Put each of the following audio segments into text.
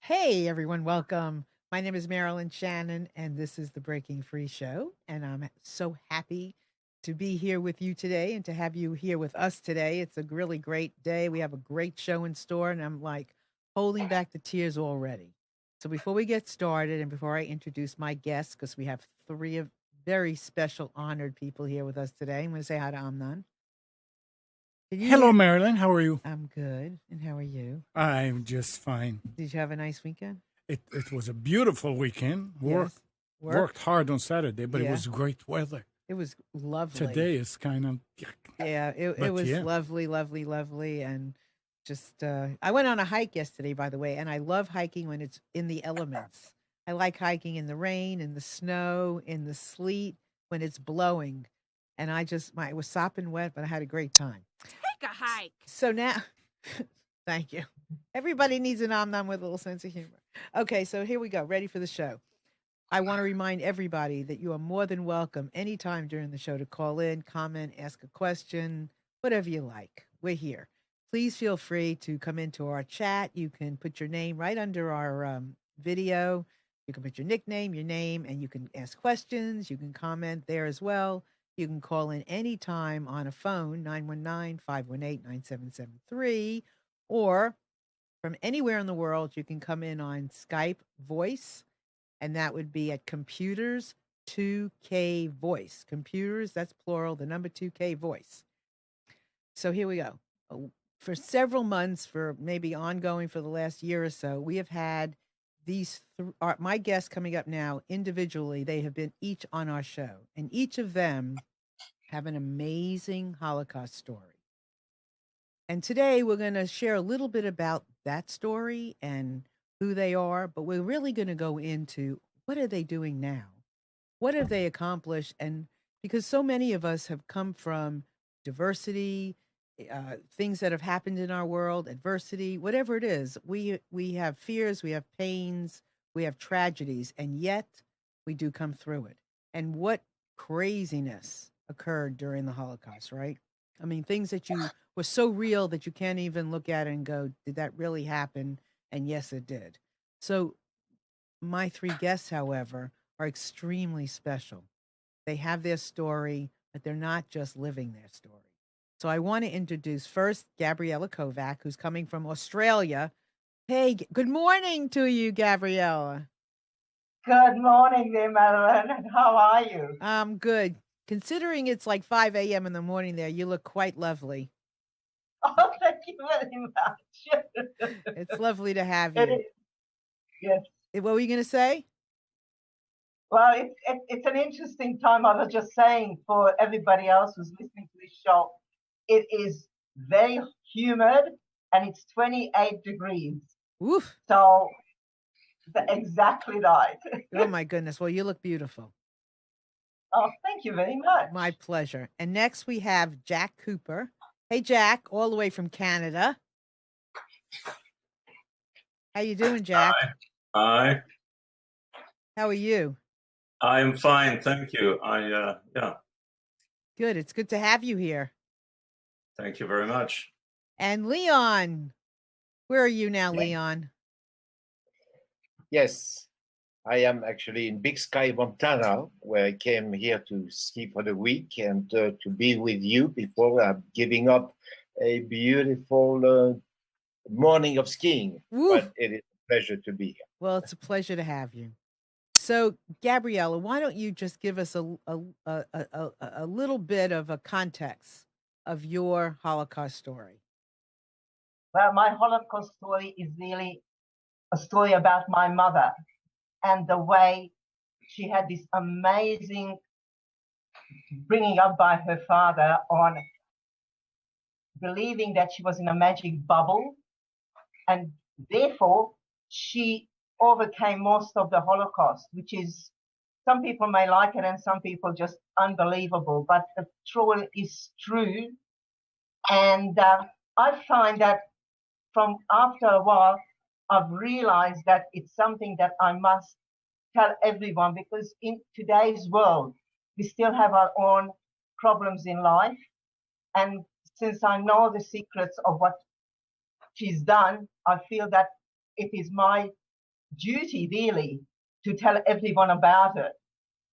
Hey everyone, welcome. My name is Marilyn Shannon, and this is the Breaking Free Show. And I'm so happy to be here with you today and to have you here with us today. It's a really great day. We have a great show in store, and I'm like holding back the tears already. So before we get started, and before I introduce my guests, because we have three of very special, honored people here with us today, I'm going to say hi to Amnon. Can you Hello, hear? Marilyn. How are you? I'm good. And how are you? I'm just fine. Did you have a nice weekend? It was a beautiful weekend. Yes. Worked hard on Saturday, but it Yeah. was great weather. It was lovely. Today is kind of Yeah, it but was yeah. lovely, lovely, lovely, and just I went on a hike yesterday, by the way, and I love hiking when it's in the elements. I like hiking in the rain, in the snow, in the sleet, when it's blowing, and it was sopping wet, but I had a great time. Take a hike. So now, thank you. Everybody needs an om nom with a little sense of humor. Okay, so here we go. Ready for the show. I want to remind everybody that you are more than welcome anytime during the show to call in, comment, ask a question, whatever you like. We're here. Please feel free to come into our chat. You can put your name right under our video. You can put your nickname, your name, and you can ask questions. You can comment there as well. You can call in anytime on a phone, 919-518-9773, or from anywhere in the world, you can come in on Skype voice, and that would be at computers 2K voice. Computers, that's plural, the number 2K voice. So here we go. For several months, for maybe ongoing for the last year or so, we have had my guests coming up now individually. They have been each on our show, and each of them have an amazing Holocaust story. And today we're going to share a little bit about that story and who they are, but we're really going to go into what are they doing now? What have they accomplished? And because so many of us have come from diversity, things that have happened in our world, adversity, whatever it is, we have fears, we have pains, we have tragedies, and yet we do come through it. And what craziness occurred during the Holocaust, right? I mean, things that you were so real that you can't even look at it and go, did that really happen? And yes, it did. So my three guests, however, are extremely special. They have their story, but they're not just living their story. So I want to introduce first Gabriella Kovac, who's coming from Australia. Hey, good morning to you, Gabriella. Good morning there, Marilyn. How are you? I'm good. Considering it's like 5 a.m. in the morning there, you look quite lovely. Oh, thank you very much. It's lovely to have you. It is. Yes. What were you going to say? Well, it's an interesting time. I was just saying for everybody else who's listening to this show, it is very humid and it's 28 degrees. Oof. So exactly right. Oh my goodness. Well, you look beautiful. Oh, thank you very much. My pleasure. And next we have Jack Kuper. Hey, Jack, all the way from Canada. How you doing, Jack? Hi. How are you? I'm fine, thank you. Yeah. Good. It's good to have you here. Thank you very much. And Leon, where are you now, Leon? Yes, I am actually in Big Sky, Montana, where I came here to ski for the week and to be with you before giving up a beautiful morning of skiing. Woo. But it is a pleasure to be here. Well, it's a pleasure to have you. So, Gabriella, why don't you just give us a little bit of a context of your Holocaust story? Well, my Holocaust story is really a story about my mother and the way she had this amazing bringing up by her father on believing that she was in a magic bubble, and therefore she overcame most of the Holocaust, which is, some people may like it and some people just unbelievable, but the truth is true. And I find that from after a while, I've realized that it's something that I must tell everyone, because in today's world, we still have our own problems in life. And since I know the secrets of what she's done, I feel that it is my duty really to tell everyone about it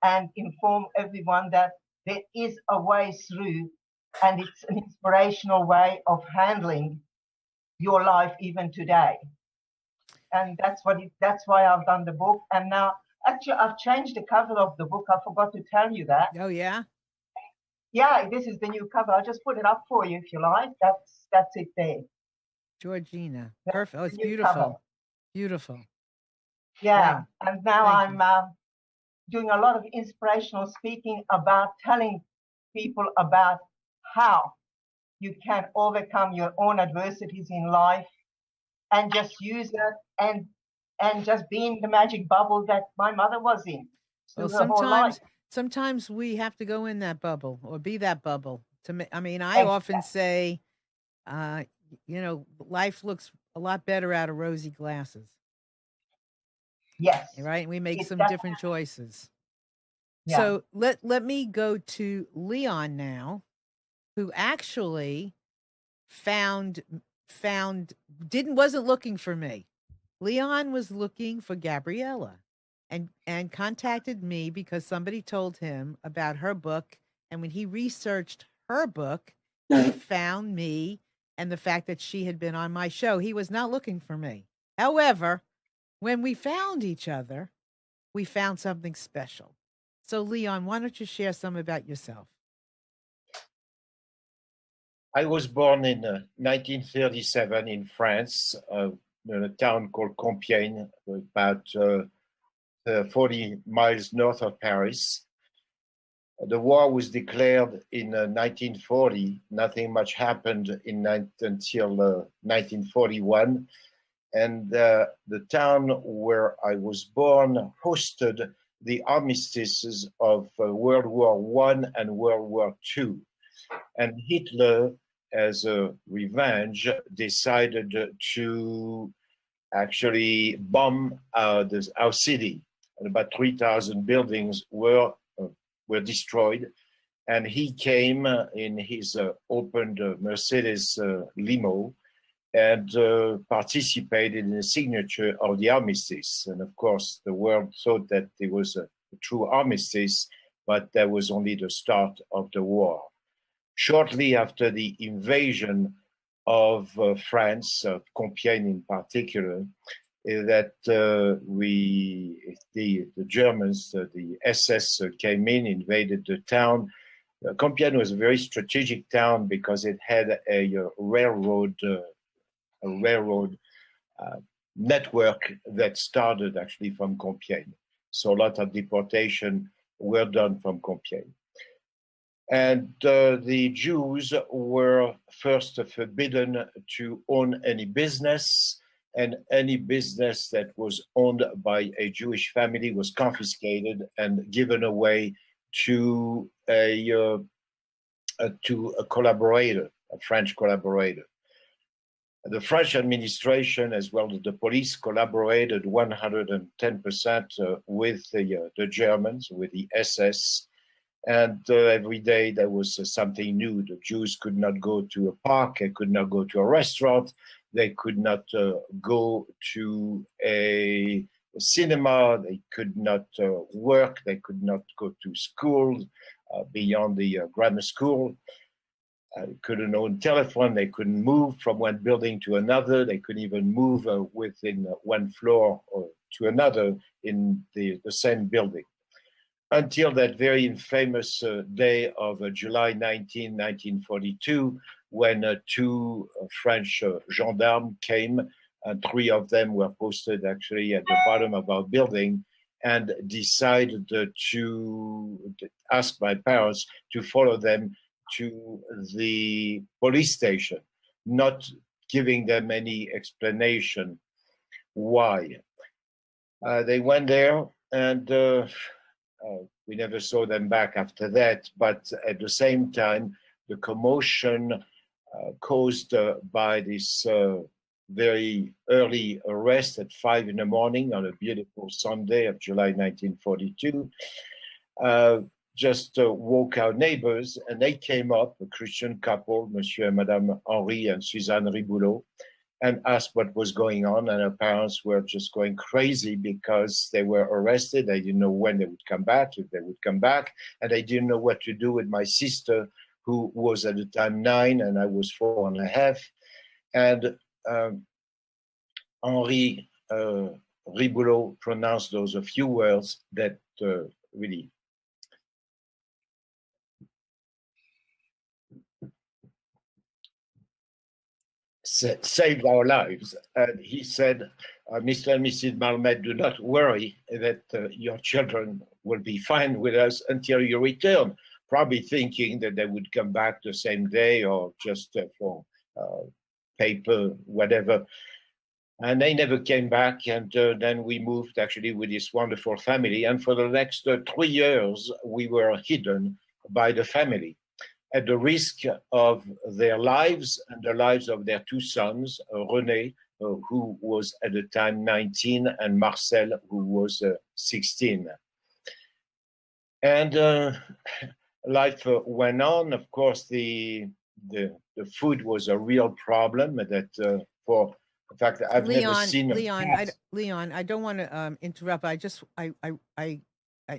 and inform everyone that there is a way through, and it's an inspirational way of handling your life even today. And that's why I've done the book. And now, actually, I've changed the cover of the book. I forgot to tell you that. Oh, yeah? Yeah, this is the new cover. I'll just put it up for you if you like. That's it there. Georgina. That's Perfect. Oh, it's the new beautiful. cover. Beautiful. Yeah, Great. and now Thank I'm doing a lot of inspirational speaking about telling people about how you can overcome your own adversities in life and just use it and just be in the magic bubble that my mother was in through Well, her whole life. sometimes we have to go in that bubble or be that bubble I mean, I often say, life looks a lot better out of rosy glasses. Yes. Right? We make some different choices. Yeah. So let me go to Leon now, who actually wasn't looking for me. Leon was looking for Gabriella and contacted me because somebody told him about her book. And when he researched her book, he found me and the fact that she had been on my show. He was not looking for me. However, when we found each other, we found something special. So, Leon, why don't you share some about yourself? I was born in 1937 in France, in a town called Compiègne, about 40 miles north of Paris. The war was declared in 1940. Nothing much happened until 1941. And the town where I was born hosted the armistices of World War I and World War II. And Hitler, as a revenge, decided to actually bomb our city. And about 3,000 buildings were destroyed. And he came in his opened Mercedes limo and participated in the signature of the armistice. And of course, the world thought that it was a true armistice, but that was only the start of the war. Shortly after the invasion of France, of Compiègne in particular, that the Germans, the SS came in, invaded the town. Compiègne was a very strategic town because it had a railroad network that started actually from Compiègne. So a lot of deportation were done from Compiègne. And the Jews were first forbidden to own any business, and any business that was owned by a Jewish family was confiscated and given away to a collaborator, a French collaborator. The French administration, as well as the police, collaborated 110% with the Germans, with the SS. And every day there was something new. The Jews could not go to a park, they could not go to a restaurant, they could not go to a cinema, they could not work, they could not go to school beyond the grammar school. Couldn't own telephone, they couldn't move from one building to another, they couldn't even move within one floor or to another in the same building. Until that very infamous day of July 19, 1942, when two French gendarmes came, and three of them were posted actually at the bottom of our building, and decided to ask my parents to follow them to the police station, not giving them any explanation why. They went there, and we never saw them back after that. But at the same time, the commotion caused by this very early arrest at 5 in the morning on a beautiful Sunday of July 1942, just woke our neighbors, and they came up, a Christian couple, Monsieur and Madame Henri and Suzanne Riboulot, and asked what was going on. And her parents were just going crazy because they were arrested. They didn't know when they would come back, if they would come back. And they didn't know what to do with my sister, who was at the time 9 and I was 4.5. And Henri Riboulot pronounced those a few words that really saved our lives. And he said, Mr. and Mrs. Malmed, do not worry that your children will be fine with us until you return, probably thinking that they would come back the same day or just for paper, whatever. And they never came back. And then we moved actually with this wonderful family. And for the next 3 years, we were hidden by the family at the risk of their lives and the lives of their 2 sons, René, who was at the time 19, and Marcel, who was 16. And life went on. Of course, the food was a real problem that for in fact, I've never seen Leon, I don't want to interrupt.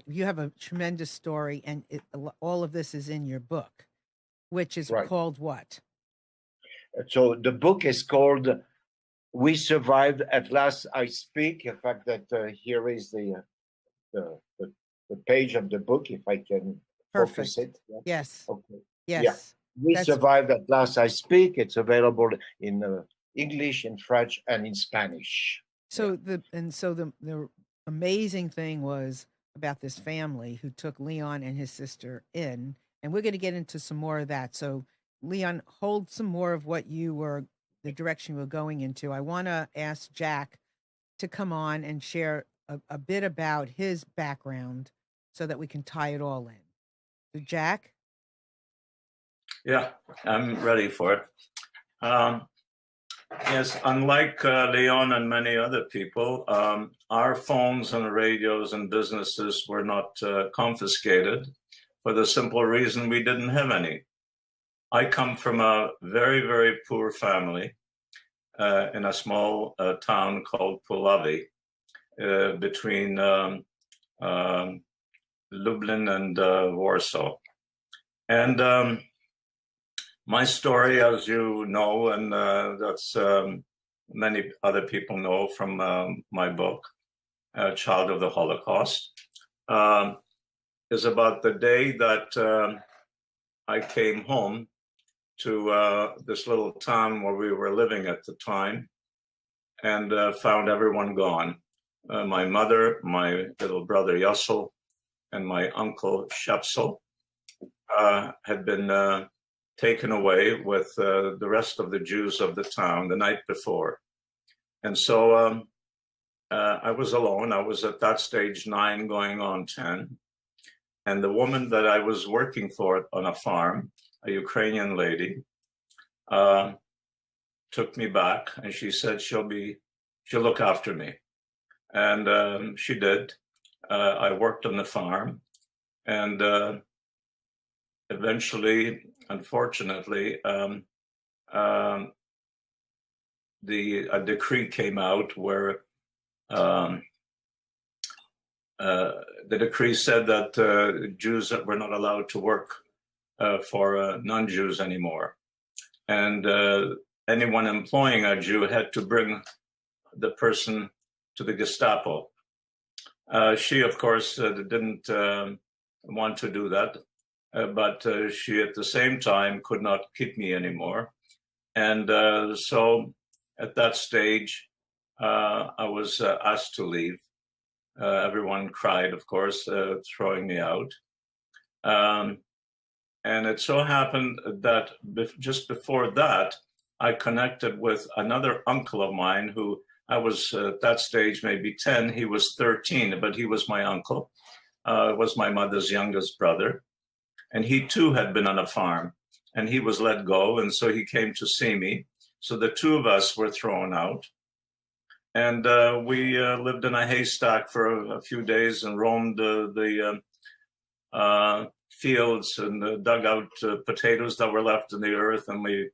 You have a tremendous story, and all of this is in your book, which is called what? So the book is called "We Survived at Last I Speak." In fact, that here is the page of the book, if I can focus it. Yeah. Yes. Okay. Yes. Yeah. We Survived at Last I Speak. It's available in English, in French, and in Spanish. So the amazing thing was about this family who took Leon and his sister in, and we're going to get into some more of that. So Leon, hold some more of what the direction you were going into. I want to ask Jack to come on and share a bit about his background so that we can tie it all in. So Jack? Yeah, I'm ready for it. Yes, unlike Leon and many other people, our phones and radios and businesses were not confiscated for the simple reason we didn't have any. I come from a very, very poor family in a small town called Puławy between Lublin and Warsaw. And my story, as you know, and that's many other people know from my book, Child of the Holocaust, is about the day that I came home to this little town where we were living at the time and found everyone gone. My mother, my little brother Yassel, and my uncle Shepsel had been taken away with the rest of the Jews of the town the night before. And so I was alone. I was at that stage 9 going on 10. And the woman that I was working for on a farm, a Ukrainian lady, took me back and she said she'll look after me. And she did. I worked on the farm and eventually, unfortunately, a decree came out where the decree said that Jews were not allowed to work for non-Jews anymore. And anyone employing a Jew had to bring the person to the Gestapo. She, of course, didn't want to do that. But she, at the same time, could not keep me anymore. And so at that stage, I was asked to leave. Everyone cried, of course, throwing me out. And it so happened that just before that, I connected with another uncle of mine who I was at that stage maybe 10. He was 13, but he was my uncle. Was my mother's youngest brother. And he too had been on a farm and he was let go. And so he came to see me. So the two of us were thrown out. And we lived in a haystack for a few days and roamed the fields and dug out potatoes that were left in the earth. And we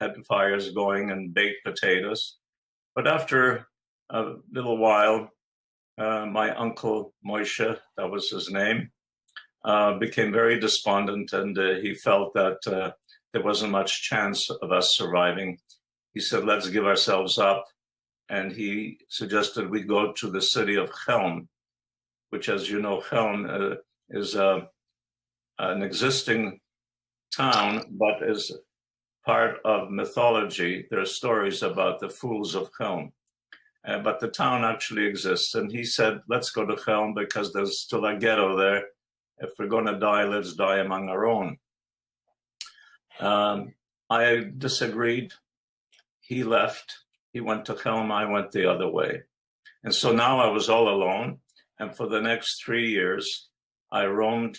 had fires going and baked potatoes. But after a little while, my uncle Moshe, that was his name, became very despondent, and he felt that there wasn't much chance of us surviving. He said, let's give ourselves up. And he suggested we go to the city of Chelm, which, as you know, Chelm is an existing town, but is part of mythology. There are stories about the fools of Chelm. But the town actually exists. And he said, let's go to Chelm because there's still a ghetto there. If we're going to die, let's die among our own. I disagreed. He left. He went to Chelm. I went the other way. And so now I was all alone. And for the next 3 years, I roamed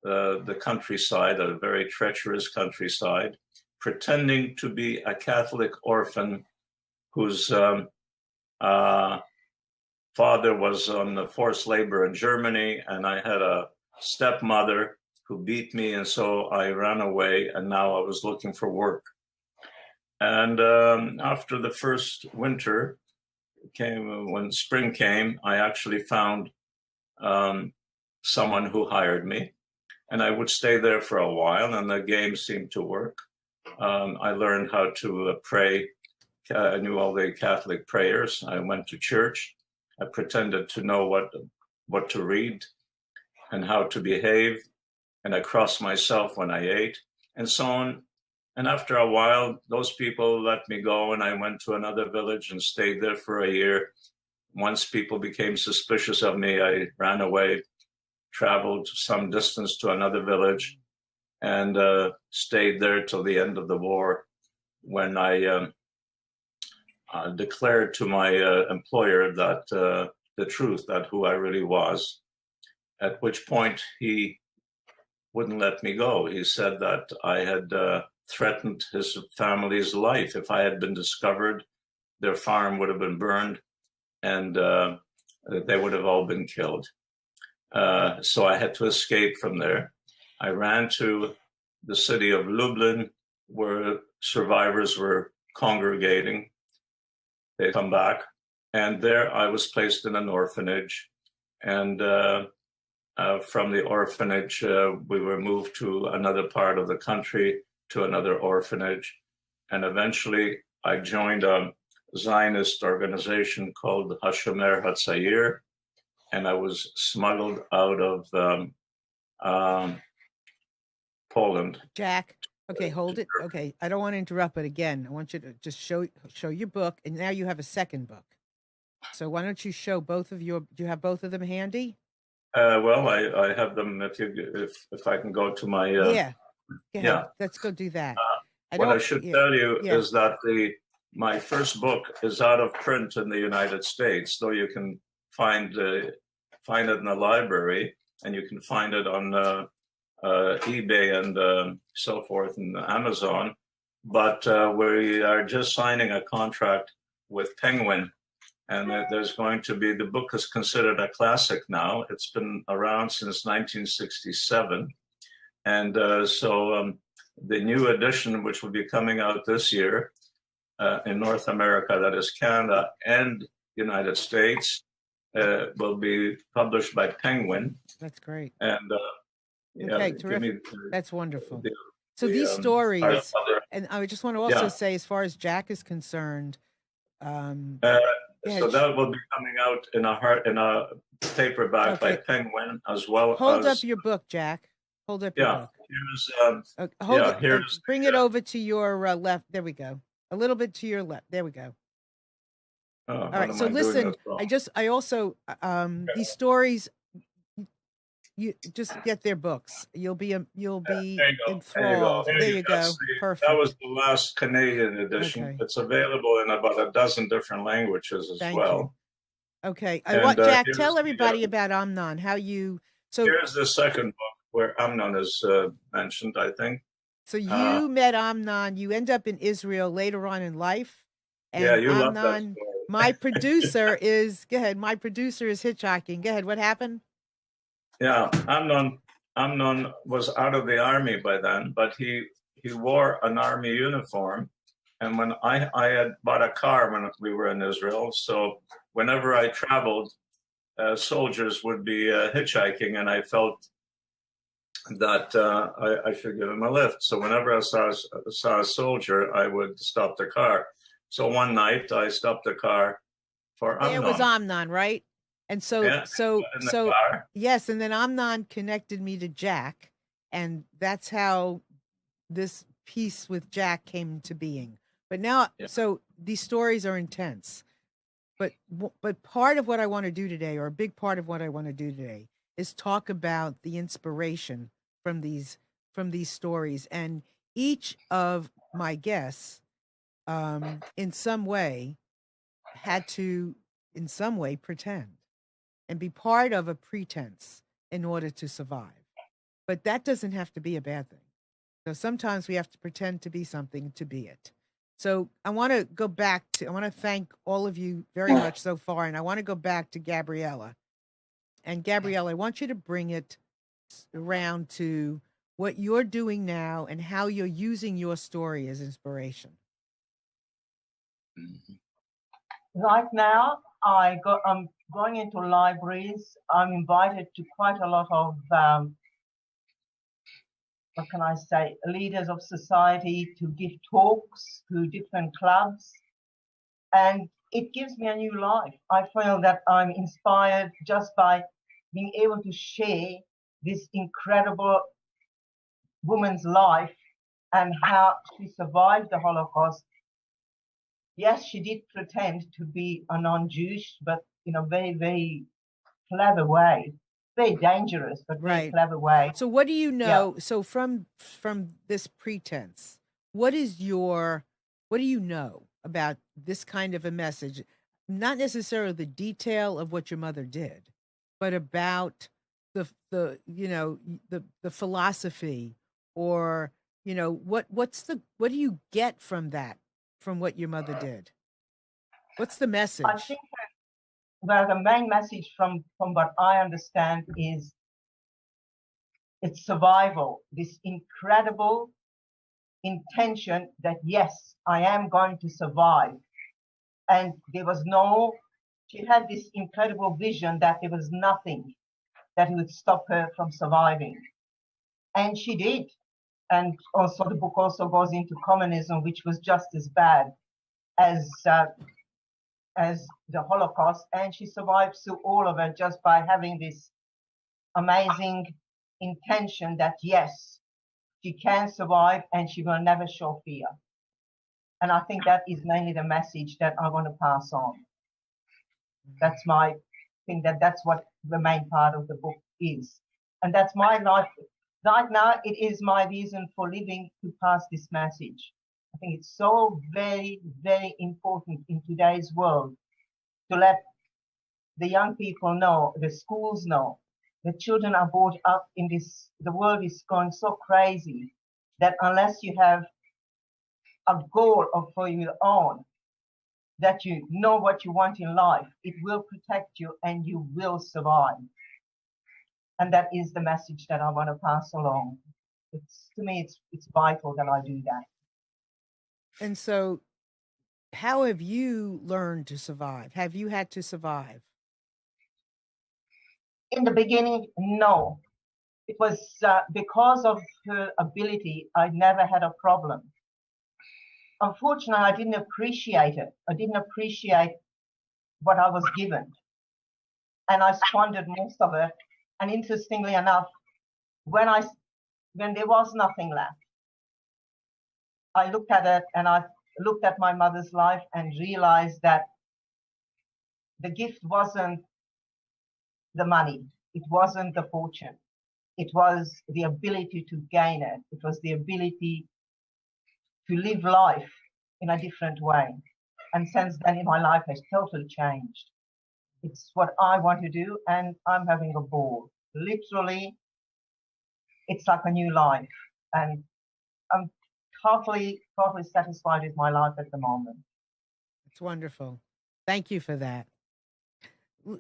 the countryside, a very treacherous countryside, pretending to be a Catholic orphan whose father was on forced labor in Germany, and I had a stepmother who beat me, and so I ran away, and now I was looking for work. And after the first winter came, when spring came, I actually found someone who hired me, and I would stay there for a while, and the game seemed to work. I learned how to pray. I knew all the Catholic prayers. I went to church. I pretended to know what to read and how to behave. And I crossed myself when I ate and so on. And after a while, those people let me go, and I went to another village and stayed there for a year. Once people became suspicious of me, I ran away, traveled some distance to another village, and stayed there till the end of the war, when I declared to my employer that the truth, that who I really was, at which point he wouldn't let me go. He said that I had threatened his family's life. If I had been discovered, their farm would have been burned, and they would have all been killed. So I had to escape from there. I ran to the city of Lublin, where survivors were congregating. They come back, and there I was placed in an orphanage. And from the orphanage, we were moved to another part of the country, to another orphanage. And eventually I joined a Zionist organization called Hashomer Hatzair, and I was smuggled out of Poland. Jack, okay, hold it. Okay, I don't want to interrupt, but again, I want you to just show your book, and now you have a second book. So why don't you show both of your? Do you have both of them handy? Well, I have them. If I can go to my yeah, let's go do that. What I should tell you is that my first book is out of print in the United States, though you can find it in the library, and you can find it on eBay and so forth, and Amazon. But we are just signing a contract with Penguin, and there's going to be, the book is considered a classic now. It's been around since 1967. And so the new edition, which will be coming out this year in North America, that is Canada and United States, will be published by Penguin. That's great. And okay, terrific. That's wonderful. So these stories, and I just want to also say, as far as Jack is concerned, so that will be coming out in a paperback by Penguin as well. Hold up your book, Jack. Hold up your book. Here's bring it over to your left. There we go. A little bit to your left. There we go. All right. So listen, I also these stories. You just get their books. You'll be enthralled. There you go. Perfect. That was the last Canadian edition. Okay. It's available in about a dozen different languages as well. You. Okay. Jack, tell everybody about Amnon. Here's the second book where Amnon is mentioned, I think. So you met Amnon. You end up in Israel later on in life. And you Amnon, love that story. My producer is, go ahead. My producer is hitchhiking. Go ahead. What happened? Yeah, Amnon was out of the army by then, but he he wore an army uniform. And when I had bought a car when we were in Israel, so whenever I traveled, soldiers would be hitchhiking, and I felt that I should give him a lift. So whenever I saw a soldier, I would stop the car. So one night I stopped the car for Amnon. It was Amnon, right? And so, Yeah, so, in the so, car. yes. And then Amnon connected me to Jack, and that's how this piece with Jack came into being. But now, Yeah. so these stories are intense. But part of what I want to do today, or a big part of what I want to do today, is talk about the inspiration from these stories. And each of my guests, in some way, had to, in some way, pretend and be part of a pretense in order to survive. But that doesn't have to be a bad thing. So sometimes we have to pretend to be something to be it. So I want to thank all of you very much so far. And I want to go back to Gabriella. And Gabriella, I want you to bring it around to what you're doing now and how you're using your story as inspiration. Right now, I'm going into libraries. I'm invited to quite a lot of, what can I say, leaders of society to give talks to different clubs. And it gives me a new life. I feel that I'm inspired just by being able to share this incredible woman's life and how she survived the Holocaust. Yes, she did pretend to be a non-Jewish, but in a very, very clever way. Very dangerous, but very clever way. So what do you know? Yeah. So from this pretense, what do you know about this kind of a message? Not necessarily the detail of what your mother did, but about the philosophy, or what do you get from that, from what your mother did? What's the message? I think that the main message from what I understand is it's survival, this incredible intention that, yes, I am going to survive. And she had this incredible vision that there was nothing that would stop her from surviving. And she did. And also the book also goes into communism, which was just as bad as the Holocaust. And she survived through all of it just by having this amazing intention that, yes, she can survive and she will never show fear. And I think that is mainly the message that I want to pass on. That's my thing, that's what the main part of the book is. And that's my life. Right now, it is my reason for living, to pass this message. I think it's so very, very important in today's world to let the young people know, the schools know, the children are brought up in this, the world is going so crazy that unless you have a goal for your own, that you know what you want in life, it will protect you and you will survive. And that is the message that I want to pass along. To me, it's vital that I do that. And so, how have you learned to survive? Have you had to survive? In the beginning, no. It was because of her ability, I never had a problem. Unfortunately, I didn't appreciate it. I didn't appreciate what I was given. And I squandered most of it. And interestingly enough, when there was nothing left, I looked at it and I looked at my mother's life and realized that the gift wasn't the money. It wasn't the fortune. It was the ability to gain it. It was the ability to live life in a different way. And since then, my life has totally changed. It's what I want to do, and I'm having a ball. Literally, it's like a new life. And I'm totally satisfied with my life at the moment. It's wonderful. Thank you for that.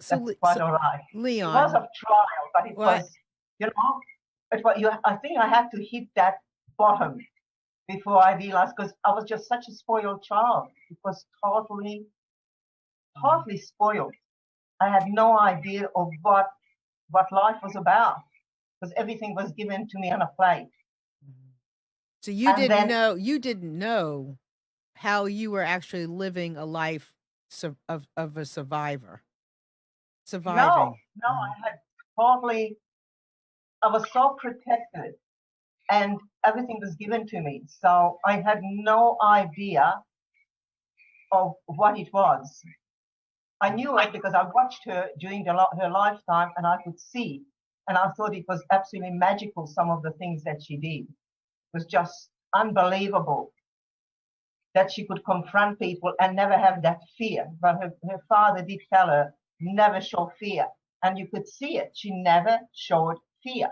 So, that's quite all right. Leon. It was a trial, but it was, I think I had to hit that bottom before I realized, because I was just such a spoiled child. It was totally spoiled. I had no idea of what life was about, because everything was given to me on a plate. So you didn't know how you were actually living a life of a survivor. Surviving. No, I was so protected, and everything was given to me. So I had no idea of what it was. I knew it because I watched her during her lifetime, and I could see, and I thought it was absolutely magical, some of the things that she did. It was just unbelievable that she could confront people and never have that fear. But her father did tell her, never show fear. And you could see it. She never showed fear.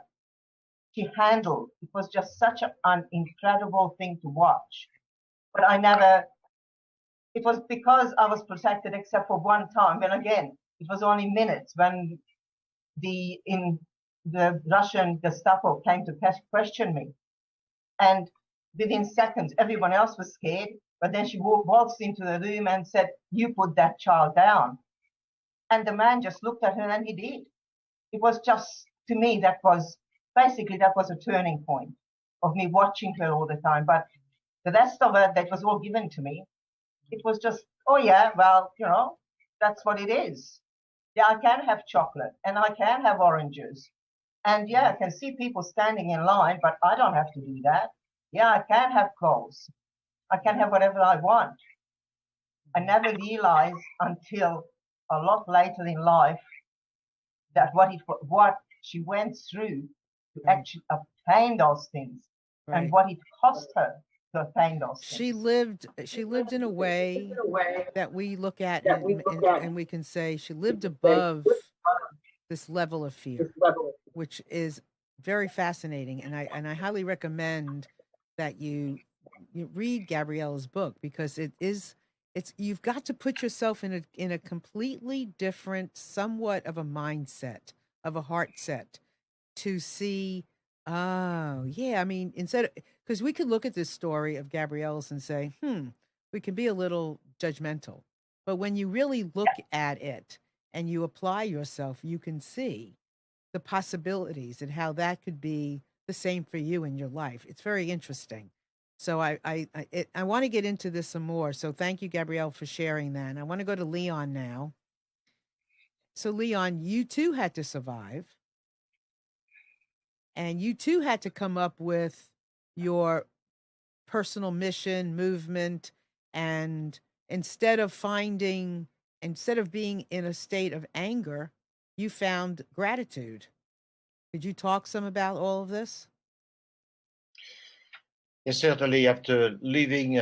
She handled. It was just such an incredible thing to watch. But it was because I was protected, except for one time. And again, it was only minutes when the Russian Gestapo came to question me. And within seconds, everyone else was scared. But then she waltzed into the room and said, "You put that child down." And the man just looked at her, and he did. It was just, to me, that was a turning point of me watching her all the time. But the rest of it, that was all given to me. It was just, oh yeah, well, that's what it is. Yeah, I can have chocolate, and I can have oranges. And yeah, I can see people standing in line, but I don't have to do that. Yeah, I can have clothes. I can have whatever I want. I never realized until a lot later in life that what she went through to actually obtain those things, and what it cost her to obtain those things. She lived in a way that we look at and we can say she lived above this level of fear, which is very fascinating. And I highly recommend that you read Gabriella's book, because you've got to put yourself in a completely different, somewhat of a mindset, of a heart set, to see, oh yeah, I mean, because we could look at this story of Gabriella's and say, we can be a little judgmental, but when you really look at it and you apply yourself, you can see the possibilities and how that could be the same for you in your life. It's very interesting. So I want to get into this some more. So thank you, Gabrielle, for sharing that. And I want to go to Leon now. So Leon, you too had to survive, and you too had to come up with your personal mission, movement, and instead of being in a state of anger, you found gratitude. Could you talk some about all of this? Yes, certainly. After living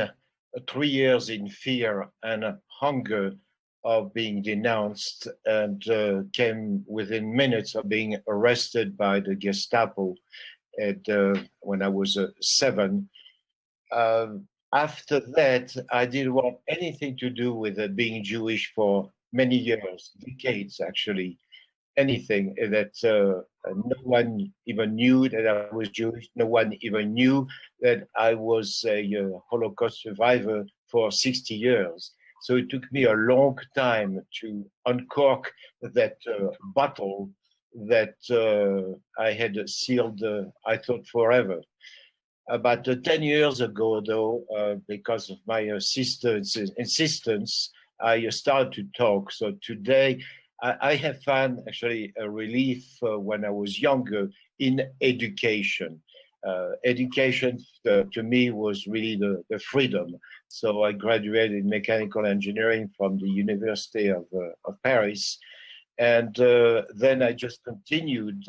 3 years in fear and hunger of being denounced, and came within minutes of being arrested by the Gestapo when I was 7. After that, I didn't want anything to do with being Jewish for many years, decades actually. Anything that no one even knew that I was Jewish. No one even knew that I was a Holocaust survivor for 60 years. So it took me a long time to uncork that bottle that I had sealed, I thought, forever. About 10 years ago, though, because of my sister's insistence, I started to talk. So today, I have found actually a relief when I was younger in education. Education to me was really the freedom. So I graduated in mechanical engineering from the University of Paris. And then I just continued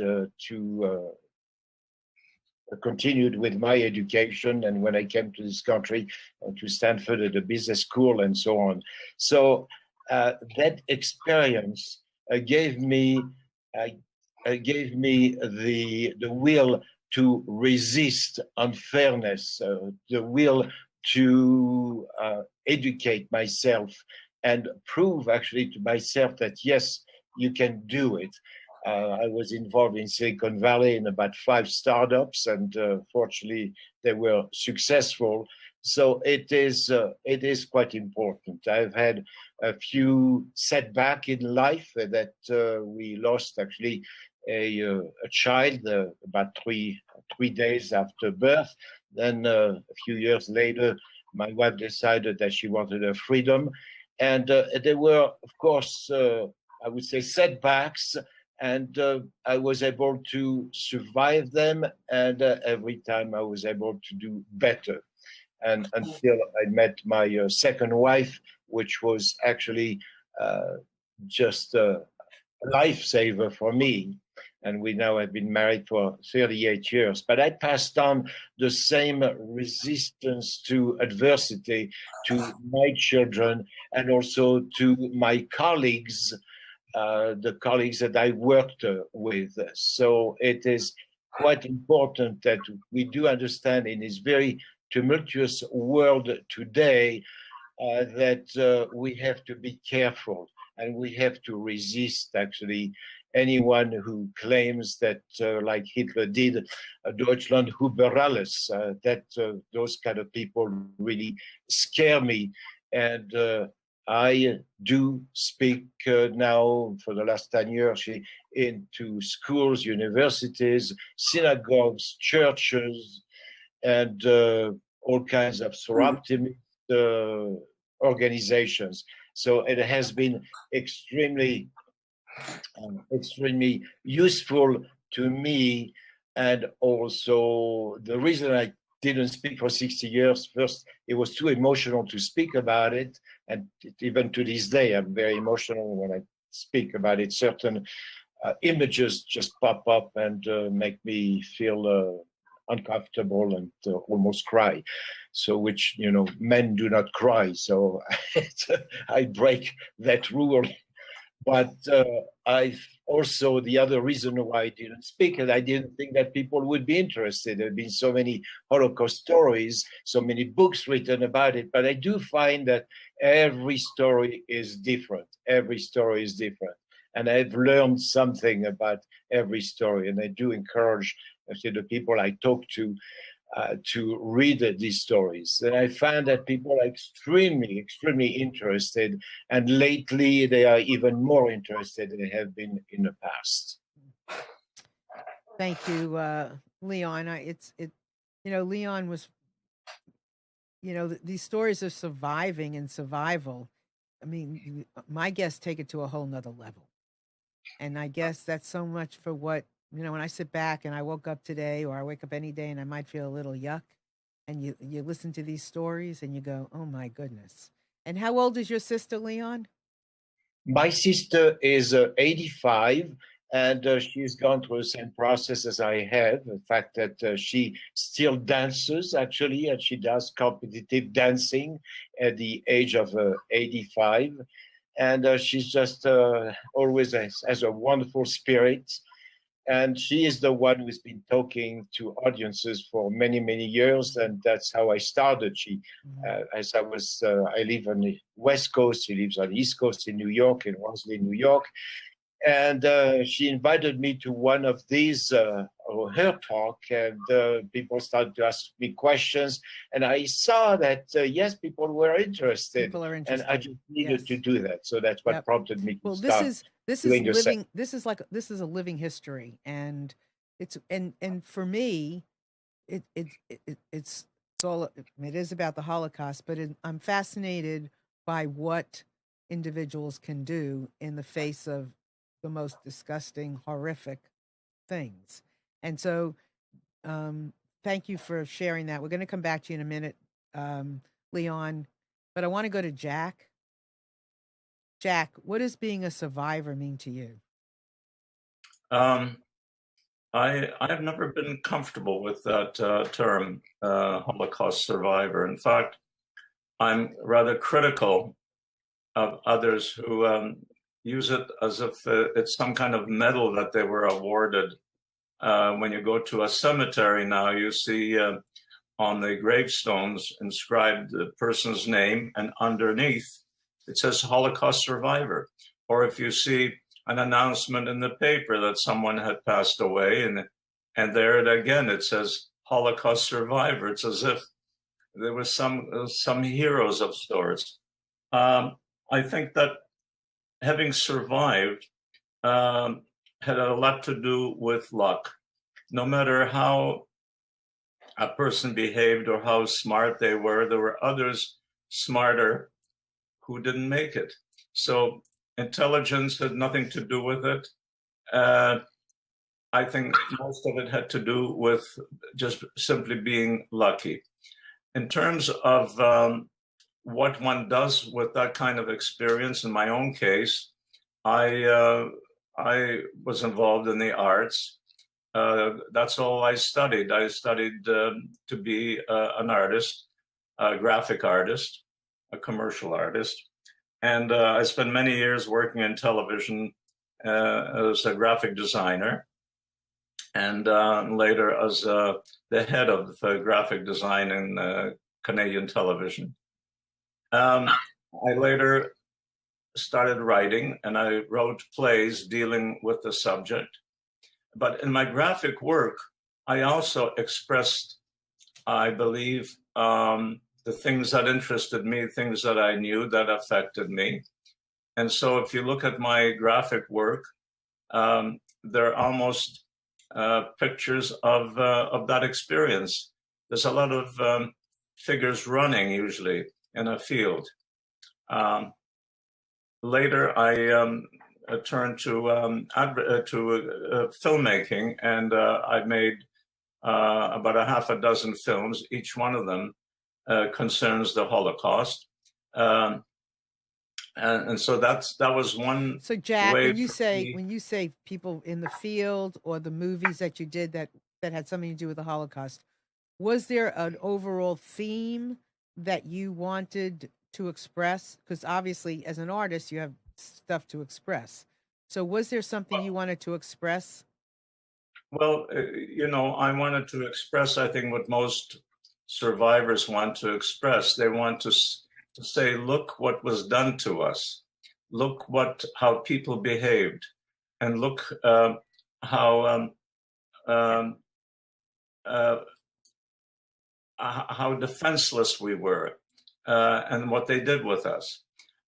continued with my education. And when I came to this country, to Stanford at the business school and so on. So that experience gave me the will to resist unfairness, the will to educate myself and prove actually to myself that yes, you can do it. I was involved in Silicon Valley in about 5 startups, and fortunately, they were successful. So it is quite important. I've had a few setbacks in life that we lost actually a child about three days after birth. Then a few years later, my wife decided that she wanted her freedom. And there were, of course, I would say setbacks, and I was able to survive them. And every time I was able to do better. And until I met my second wife, which was actually just a lifesaver for me. And we now have been married for 38 years. But I passed on the same resistance to adversity to my children and also to my colleagues, the colleagues that I worked with. So it is quite important that we do understand in this very tumultuous world today that we have to be careful and we have to resist actually anyone who claims that, like Hitler did, Deutschland über alles, that those kind of people really scare me. And I do speak now for the last 10 years into schools, universities, synagogues, churches, and all kinds of surreptitious organizations. So it has been extremely useful to me. And also the reason I didn't speak for 60 years, first, it was too emotional to speak about it. And even to this day, I'm very emotional when I speak about it. Certain images just pop up and make me feel uncomfortable and almost cry. So, which, you know, men do not cry. So I break that rule. But I also, the other reason why I didn't speak, and I didn't think that people would be interested. There have been so many Holocaust stories, so many books written about it. But I do find that every story is different. Every story is different. And I've learned something about every story. And I do encourage the people I talk to read these stories. And I found that people are extremely, extremely interested. And lately, they are even more interested than they have been in the past. Thank you, Leon. Leon was, these stories of surviving and survival. I mean, my guests take it to a whole nother level. And I guess that's so much for what, when I sit back and I woke up today or I wake up any day and I might feel a little yuck, and you listen to these stories and you go, oh my goodness. And how old is your sister, Leon? My sister is 85, and she's gone through the same process as I have. The fact that she still dances, actually, and she does competitive dancing at the age of 85. And she's just always has a wonderful spirit. And she is the one who's been talking to audiences for many, many years. And that's how I started. She, as I live on the West Coast. She lives on the East Coast in New York, in Wellesley, New York. And she invited me to one of these, her talk, and people started to ask me questions. And I saw that, yes, people were interested. People are interested. And I just needed to do that. So that's what prompted me to start. This is living. This is a living history, and it's and for me, it is about the Holocaust, but I'm fascinated by what individuals can do in the face of the most disgusting, horrific things. And so, thank you for sharing that. We're going to come back to you in a minute, Leon, but I want to go to Jack. Jack, what does being a survivor mean to you? I've never been comfortable with that term, Holocaust survivor. In fact, I'm rather critical of others who use it as if it's some kind of medal that they were awarded. When you go to a cemetery now, you see on the gravestones inscribed the person's name, and underneath it says Holocaust survivor. Or if you see an announcement in the paper that someone had passed away, and there it says Holocaust survivor. It's as if there was some heroes of sorts. I think that having survived had a lot to do with luck. No matter how a person behaved or how smart they were, there were others smarter who didn't make it. So intelligence had nothing to do with it. I think most of it had to do with just simply being lucky. In terms of what one does with that kind of experience, in my own case, I was involved in the arts. That's all I studied. I studied to be an artist, a graphic artist, a commercial artist. And I spent many years working in television as a graphic designer, and later as the head of graphic design in Canadian television. I later started writing, and I wrote plays dealing with the subject. But in my graphic work, I also expressed, I believe, the things that interested me, things that I knew that affected me. And so if you look at my graphic work, they're almost pictures of that experience. There's a lot of figures running usually in a field. Later, I turned to filmmaking, and I made about a half a dozen films. Each one of them concerns the Holocaust, and so that was one. So Jack, way when you for say me- when you say people in the field or the movies that you did that had something to do with the Holocaust, was there an overall theme that you wanted to express? Because obviously, as an artist, you have stuff to express. So was there something you wanted to express? Well, I wanted to express, I think, what most survivors want to express. They want to say, look what was done to us. Look how people behaved. And look how defenseless we were and what they did with us.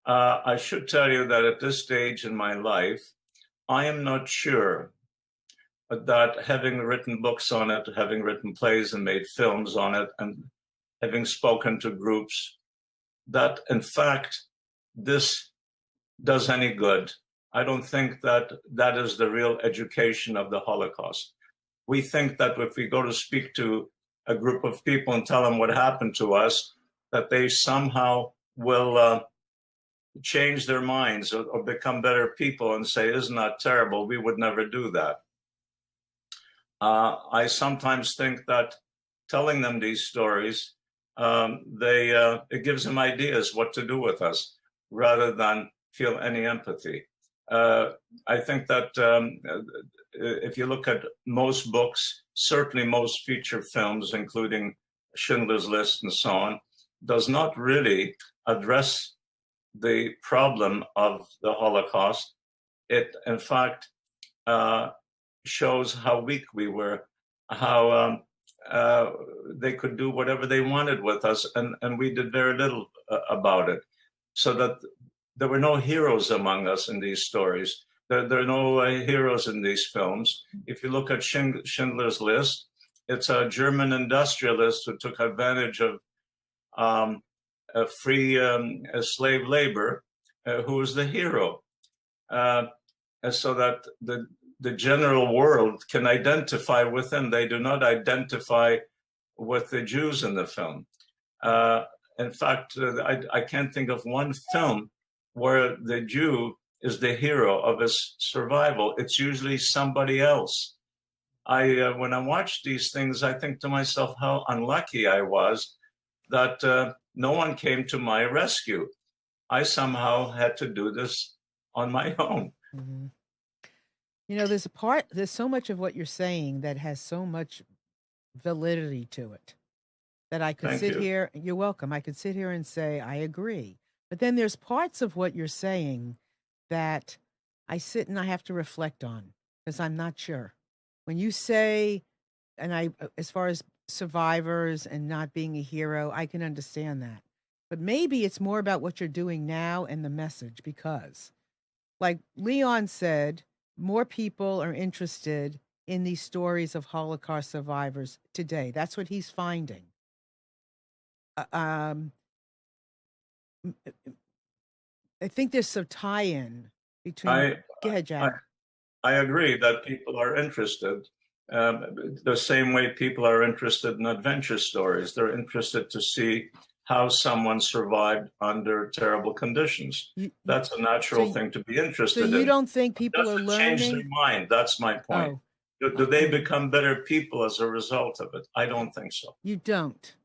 I should tell you that at this stage in my life, I am not sure that having written books on it, having written plays and made films on it, and having spoken to groups, that in fact this does any good. I don't think that is the real education of the Holocaust. We think that if we go to speak to a group of people and tell them what happened to us, that they somehow will change their minds or become better people and say, isn't that terrible? We would never do that. I sometimes think that telling them these stories, it gives them ideas what to do with us rather than feel any empathy. I think that if you look at most books, certainly most feature films, including Schindler's List and so on, does not really address the problem of the Holocaust. It, in fact, shows how weak we were, how they could do whatever they wanted with us, and we did very little about it. So that there were no heroes among us in these stories. There are no heroes in these films. If you look at Schindler's List, it's a German industrialist who took advantage of free slave labor, who was the hero, so that the general world can identify with him. They do not identify with the Jews in the film. In fact, I can't think of one film where the Jew is the hero of his survival. It's usually somebody else. When I watch these things, I think to myself how unlucky I was that no one came to my rescue. I somehow had to do this on my own. Mm-hmm. There's so much of what you're saying that has so much validity to it that I could sit here. You're welcome. I could sit here and say, I agree. But then there's parts of what you're saying that I sit and I have to reflect on because I'm not sure. When you say, and as far as survivors and not being a hero, I can understand that. But maybe it's more about what you're doing now and the message because, like Leon said, more people are interested in these stories of Holocaust survivors today. That's what he's finding. I think there's some tie-in between. Go ahead, Jack. I agree that people are interested. The same way people are interested in adventure stories. They're interested to see how someone survived under terrible conditions. That's a natural thing to be interested in. So you don't think people are learning? Change their mind. That's my point. Oh. Do they become better people as a result of it? I don't think so. You don't?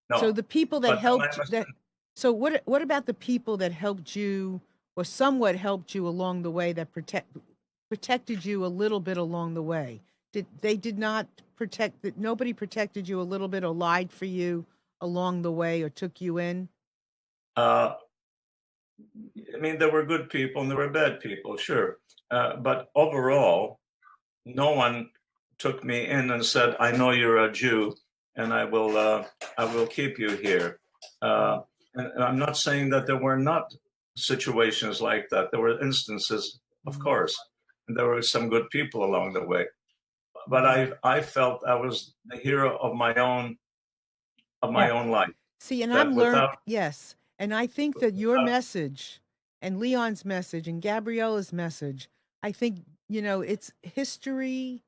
No. So the people that helped that. So what about the people that helped you or somewhat helped you along the way that protected you a little bit along the way? Did not protect that? Nobody protected you a little bit or lied for you along the way or took you in? I mean, there were good people and there were bad people, sure. But overall, no one took me in and said, I know you're a Jew and I will keep you here. And I'm not saying that there were not situations like that. There were instances, of course, and there were some good people along the way. But I felt I was the hero of my own life. See, and I'm learning. Yes, and I think that your message, and Leon's message, and Gabriella's message, I think it's history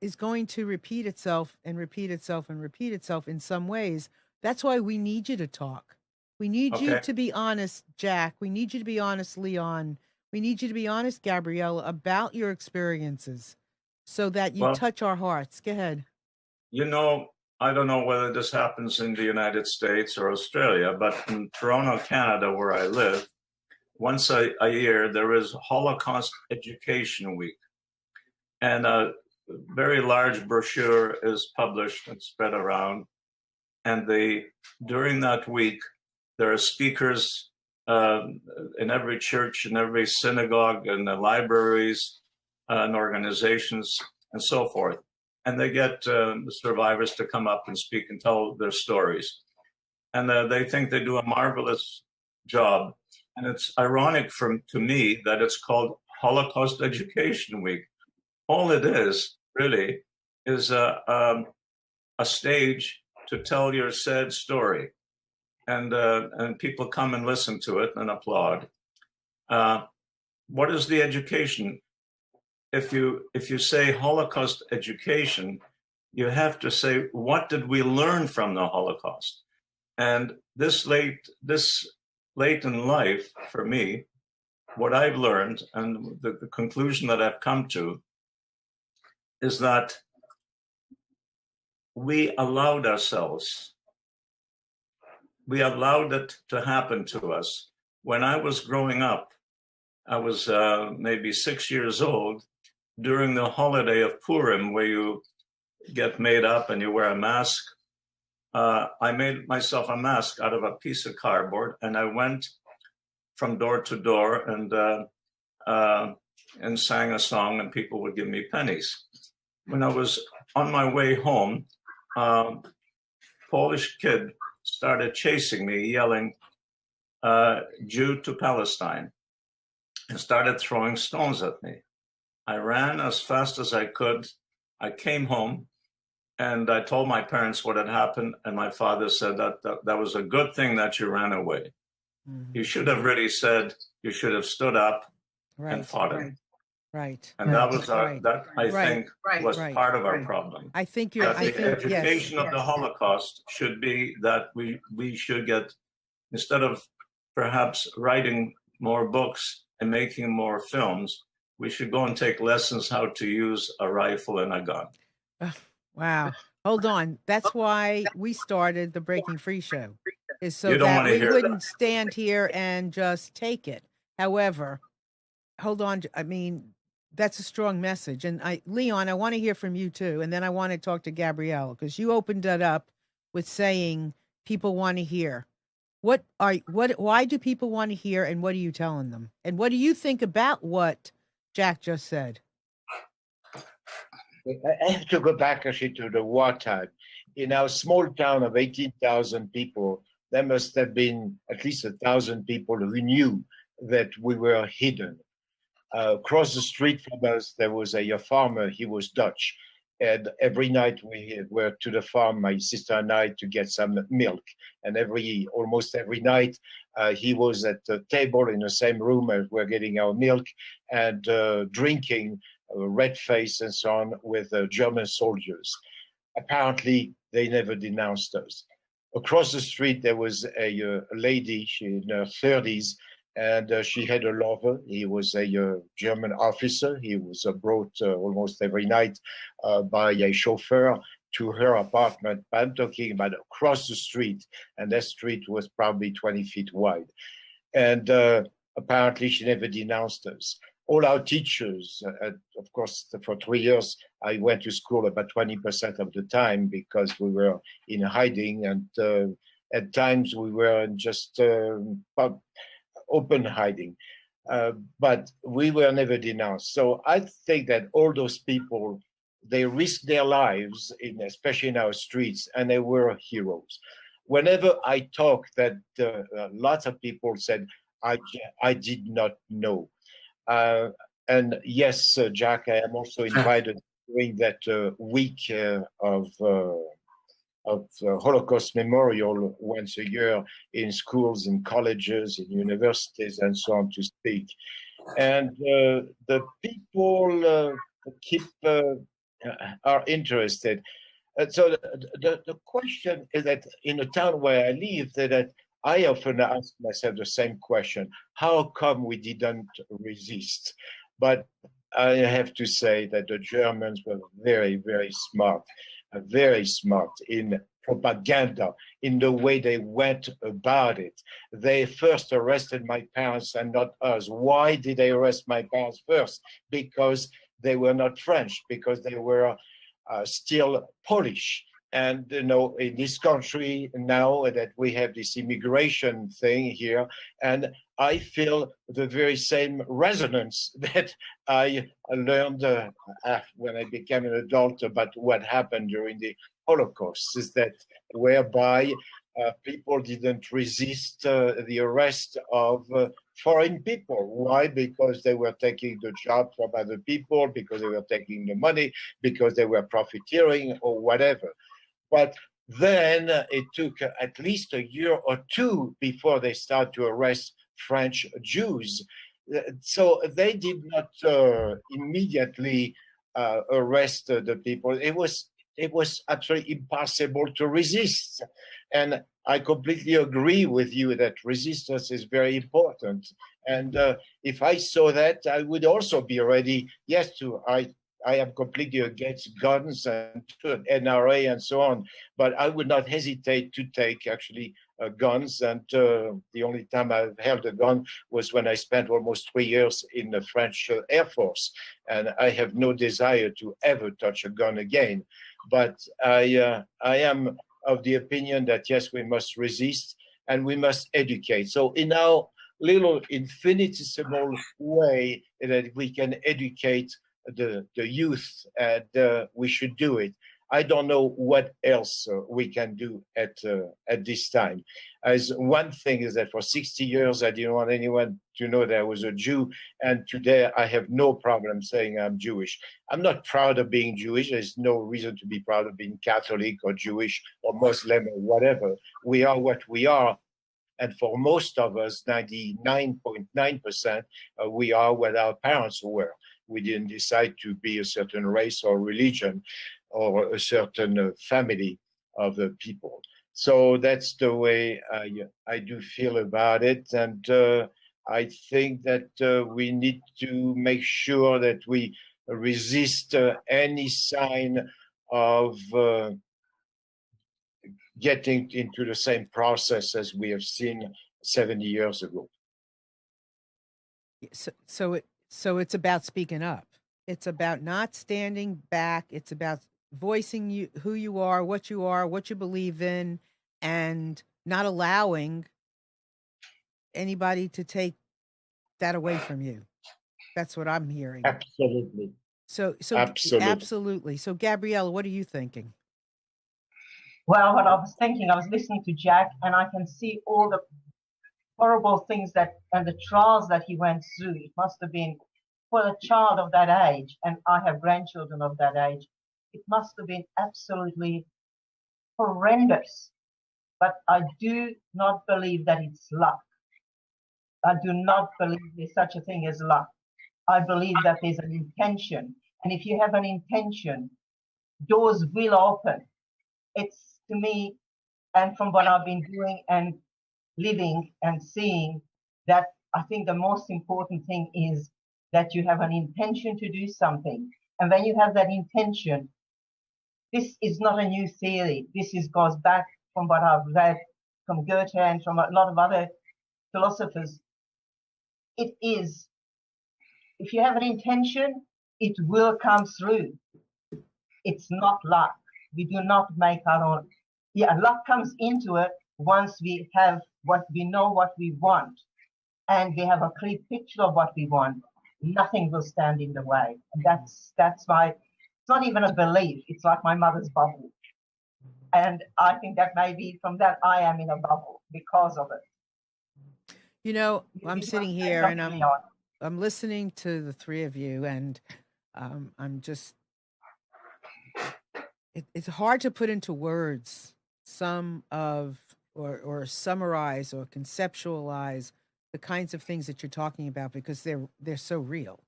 is going to repeat itself and repeat itself and repeat itself in some ways. That's why we need you to talk. We need you to be honest, Jack. We need you to be honest, Leon. We need you to be honest, Gabriella, about your experiences so that you touch our hearts. Go ahead. I don't know whether this happens in the United States or Australia, but in Toronto, Canada, where I live, once a year, there is Holocaust Education Week. And a very large brochure is published and spread around. And during that week, there are speakers in every church, in every synagogue, in the libraries, and organizations, and so forth. And they get the survivors to come up and speak and tell their stories. And they think they do a marvelous job. And it's ironic to me that it's called Holocaust Education Week. All it is, really, is a stage to tell your sad story. And people come and listen to it and applaud. What is the education? If you say Holocaust education, you have to say, what did we learn from the Holocaust? And this late in life, for me, what I've learned and the conclusion that I've come to is that we allowed it to happen to us. When I was growing up, I was maybe 6 years old, during the holiday of Purim, where you get made up and you wear a mask. I made myself a mask out of a piece of cardboard, and I went from door to door and sang a song, and people would give me pennies. When I was on my way home, Polish kid started chasing me, yelling, Jew to Palestine, and started throwing stones at me. I ran as fast as I could. I came home and I told my parents what had happened. And my father said that was a good thing that you ran away. Mm-hmm. You should have really said, you should have stood up and fought him. Right. And that was I think was part of our problem. I think the education of the Holocaust should be that we should get, instead of perhaps writing more books and making more films, we should go and take lessons how to use a rifle and a gun. Wow. Hold on. That's why we started the Breaking Free show, is so that we wouldn't stand here and just take it. However, hold on. I mean, that's a strong message. And Leon, I want to hear from you too. And then I want to talk to Gabrielle, because you opened it up with saying people want to hear. Why do people want to hear, and what are you telling them? And what do you think about what Jack just said? I have to go back actually to the wartime. In our small town of 18,000 people, there must have been at least 1,000 people who knew that we were hidden. Across the street from us, there was a farmer. He was Dutch. And every night we were to the farm, my sister and I, to get some milk. And almost every night, he was at the table in the same room as we're getting our milk and drinking red face and so on with German soldiers. Apparently, they never denounced us. Across the street, there was a lady, she in her 30s, and she had a lover. He was a German officer. He was brought almost every night by a chauffeur to her apartment. I'm talking about across the street, and that street was probably 20 feet wide. And apparently she never denounced us. All our teachers, of course, for 3 years, I went to school about 20% of the time because we were in hiding, and at times we were just open hiding. But we were never denounced. So I think that all those people, they risked their lives, especially in our streets, and they were heroes. Whenever I talk, that lots of people said, I did not know. And yes, Jack, I am also invited during that week of Holocaust Memorial once a year in schools, in colleges, in universities, and so on to speak. And the people are interested. So the question is that in the town where I live, that I often ask myself the same question: how come we didn't resist? But I have to say that the Germans were very, very smart in propaganda, in the way they went about it. They first arrested my parents and not us. Why did they arrest my parents first? Because they were not French, because they were still Polish. And in this country now that we have this immigration thing here, and I feel the very same resonance that I learned when I became an adult about what happened during the Holocaust, is that whereby people didn't resist the arrest of foreign people. Why? Because they were taking the job from other people, because they were taking the money, because they were profiteering or whatever. But then it took at least a year or two before they started to arrest French Jews. So they did not immediately arrest the people. It was absolutely impossible to resist. And I completely agree with you that resistance is very important. And if I saw that, I would also be ready, yes, I am completely against guns and NRA and so on, but I would not hesitate to take actually guns. And the only time I've held a gun was when I spent almost 3 years in the French Air Force. And I have no desire to ever touch a gun again. But I am of the opinion that, yes, we must resist and we must educate. So in our little infinitesimal way that we can educate the youth, and we should do it. I don't know what else we can do at this time. As one thing is that for 60 years, I didn't want anyone to know that I was a Jew. And today I have no problem saying I'm Jewish. I'm not proud of being Jewish. There's no reason to be proud of being Catholic or Jewish or Muslim or whatever. We are what we are. And for most of us, 99.9%, we are what our parents were. We didn't decide to be a certain race or religion or a certain family of people. So that's the way I do feel about it. And I think that we need to make sure that we resist any sign of getting into the same process as we have seen 70 years ago. So it's about speaking up. It's about not standing back. It's about voicing who you are, what you believe in, and not allowing anybody to take that away from you. That's what I'm hearing. Absolutely. So Absolutely. absolutely. So Gabriella, what are you thinking? Well, what I was thinking, I was listening to Jack, and I can see all the horrible things and the trials that he went through. It must have been, for a child of that age, and I have grandchildren of that age, it must have been absolutely horrendous. But I do not believe that it's luck. I do not believe there's such a thing as luck. I believe that there's an intention. And if you have an intention, doors will open. It's, to me, and from what I've been doing and living and seeing, that I think the most important thing is that you have an intention to do something. And when you have that intention, this is not a new theory. This goes back from what I've read from Goethe and from a lot of other philosophers. It is, if you have an intention, it will come through. It's not luck. We do not make our own. Yeah, luck comes into it once we have what we know what we want, and we have a clear picture of what we want. Nothing will stand in the way. And that's my, it's not even a belief. It's like my mother's bubble. And I think that maybe from that I am in a bubble because of it. You know, I'm sitting here and I'm listening to the three of you, and I'm just, it's hard to put into words some of, or summarize or conceptualize the kinds of things that you're talking about, because they're so real.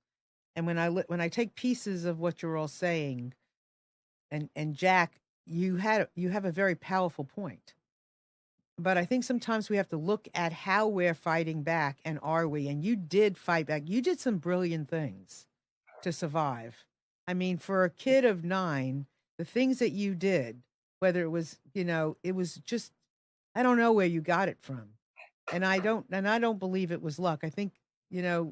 And when I take pieces of what you're all saying, and Jack, you have a very powerful point. But I think sometimes we have to look at how we're fighting back, and are we? And you did fight back. You did some brilliant things to survive. I mean, for a kid of 9, the things that you did, whether it was, it was just, I don't know where you got it from. And I don't believe it was luck. I think, it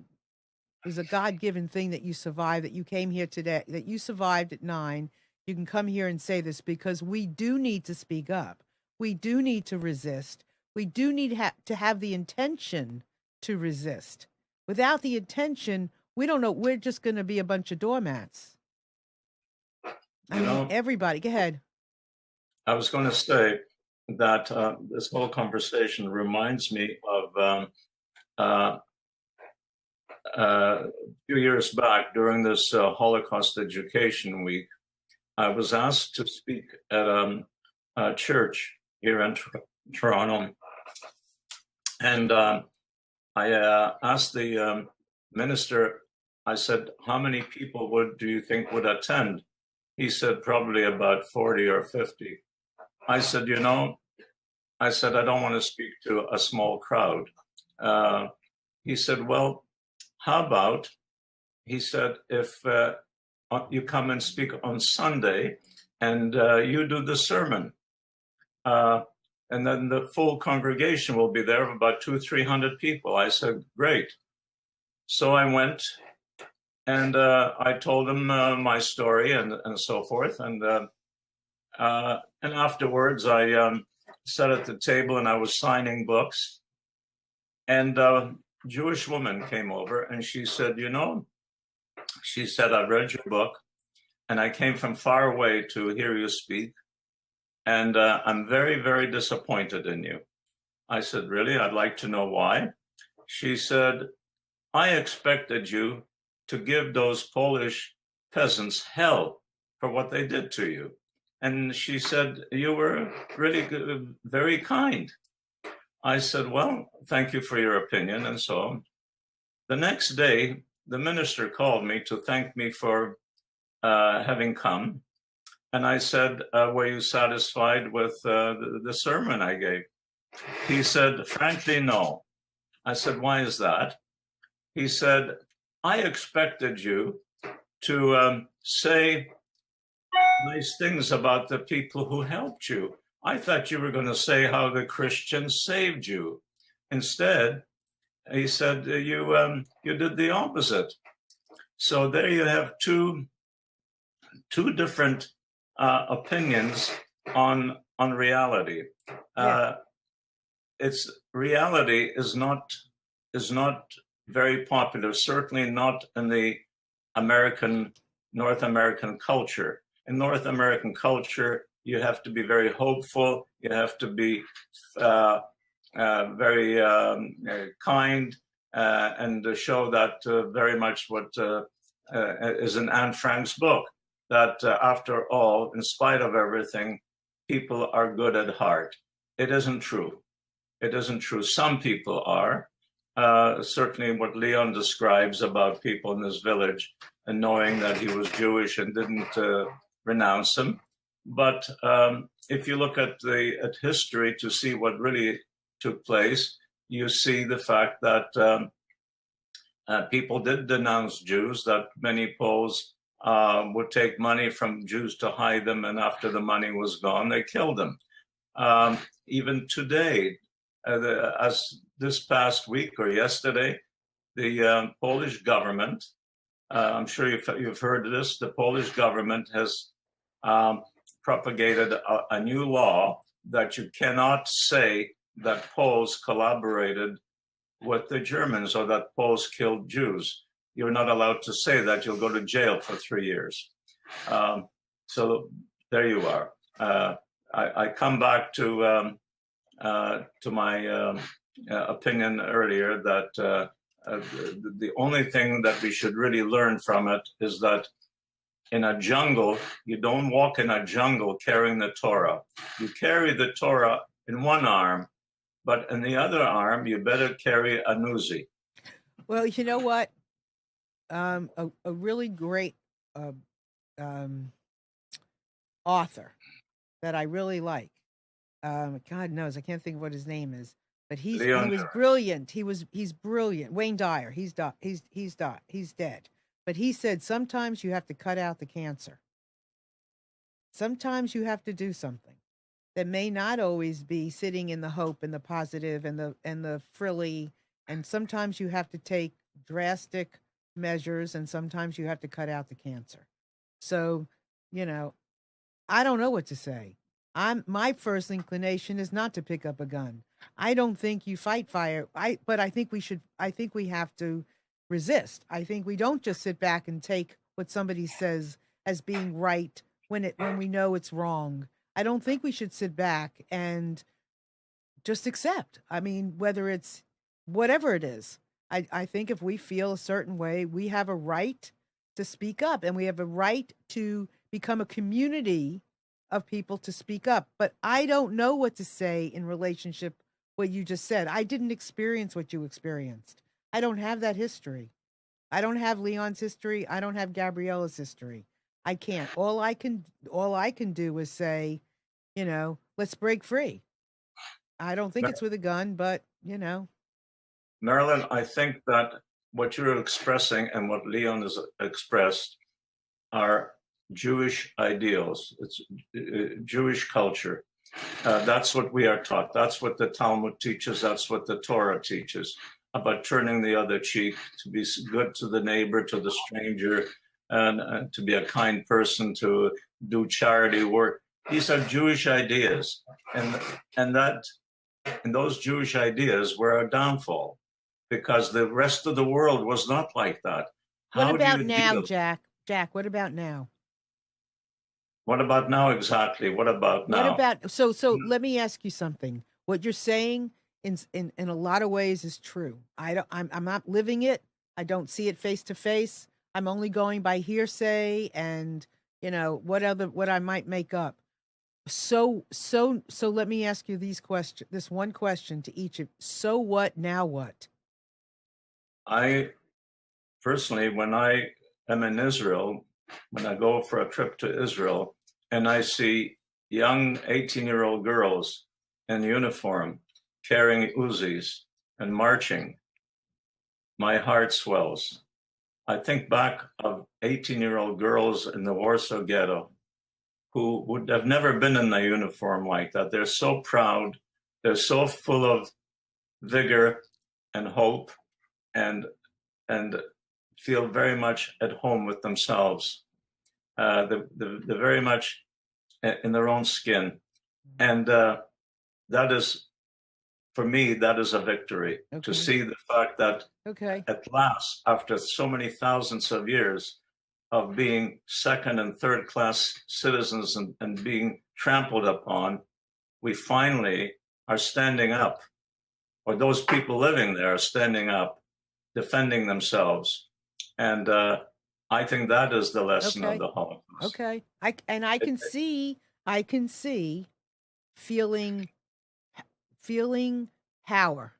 was a God-given thing that you survived, that you came here today, that you survived at 9. You can come here and say this, because we do need to speak up. We do need to resist. We do need to have the intention to resist. Without the intention, we don't know. We're just going to be a bunch of doormats. I mean, everybody, go ahead. I was going to say that this whole conversation reminds me of a few years back during this Holocaust Education Week. I was asked to speak at a church here in Toronto, and I asked the minister, I said, how many people do you think would attend? He said, probably about 40 or 50. I said, I don't want to speak to a small crowd. He said, well, how about, he said, if you come and speak on Sunday and you do the sermon, and then the full congregation will be there of about 200-300 people. I said, great. So I went and I told him my story and so forth. And afterwards, I sat at the table and I was signing books. And a Jewish woman came over and she said, she said, I read your book and I came from far away to hear you speak. And I'm very, very disappointed in you. I said, really? I'd like to know why. She said, I expected you to give those Polish peasants hell for what they did to you. And she said, you were really good, very kind. I said, well, thank you for your opinion, and so on. The next day, the minister called me to thank me for having come. And I said, were you satisfied with the sermon I gave? He said, frankly, no. I said, why is that? He said, I expected you to say nice things about the people who helped you. I thought you were going to say how the Christians saved you. Instead, he said, you did the opposite. So there you have two different opinions on reality. Yeah. its reality is not very popular. Certainly not in the North American culture. In North American culture, you have to be very hopeful. You have to be very kind, and to show that very much what is in Anne Frank's book, that after all, in spite of everything, people are good at heart. It isn't true. It isn't true. Some people are. Certainly what Leon describes about people in this village and knowing that he was Jewish and didn't renounce him. But if you look at history to see what really took place, you see the fact that people did denounce Jews, that many Poles would take money from Jews to hide them, and after the money was gone, they killed them. Even today, as this past week or yesterday, the Polish government, I'm sure you've heard of this, the Polish government has propagated a new law that you cannot say that Poles collaborated with the Germans or that Poles killed Jews. You're not allowed to say that. You'll go to jail for 3 years. So there you are. I come back to my opinion earlier that the only thing that we should really learn from it is that in a jungle, you don't walk in a jungle carrying the Torah. You carry the Torah in one arm, but in the other arm, you better carry a Uzi. Well, you know what? A really great author that I really like. God knows, I can't think of what his name is, but he was brilliant. He's brilliant. Wayne Dyer. He's dead. But he said sometimes you have to cut out the cancer. Sometimes you have to do something that may not always be sitting in the hope and the positive and the frilly. And sometimes you have to take drastic measures, and sometimes you have to cut out the cancer. So, I don't know what to say. My first inclination is not to pick up a gun. I don't think you fight fire. But I think we have to resist. I think we don't just sit back and take what somebody says as being right when we know it's wrong. I don't think we should sit back and just accept. I mean, whether it's whatever it is, I think if we feel a certain way, we have a right to speak up, and we have a right to become a community of people to speak up. But I don't know what to say in relationship what you just said. I didn't experience what you experienced. I don't have that history. I don't have Leon's history. I don't have Gabriella's history. I can't. All I can do is say, let's break free. I don't think it's with a gun, but Marilyn, I think that what you're expressing and what Leon has expressed are Jewish ideals. It's Jewish culture. That's what we are taught. That's what the Talmud teaches. That's what the Torah teaches, about turning the other cheek, to be good to the neighbor, to the stranger, and to be a kind person, to do charity work. These are Jewish ideas, and those Jewish ideas were our downfall, because the rest of the world was not like that. What about now, Jack? Jack, what about now? What about now exactly? What about now? What about so let me ask you something. What you're saying in a lot of ways is true. I'm not living it. I don't see it face to face. I'm only going by hearsay and what I might make up. So let me ask you this one question to each of. So what, now what? I personally, when I am in Israel, when I go for a trip to Israel and I see young 18-year-old girls in uniform carrying Uzis and marching, my heart swells. I think back of 18-year-old girls in the Warsaw Ghetto who would have never been in a uniform like that. They're so proud. They're so full of vigor and hope, and feel very much at home with themselves. They're very much in their own skin. And that is, for me, that is a victory. Okay. To see the fact that at last, after so many thousands of years of being second and third class citizens and being trampled upon, we finally are standing up, or those people living there are standing up, defending themselves. And I think that is the lesson of the Holocaust. Okay. I can see feeling power.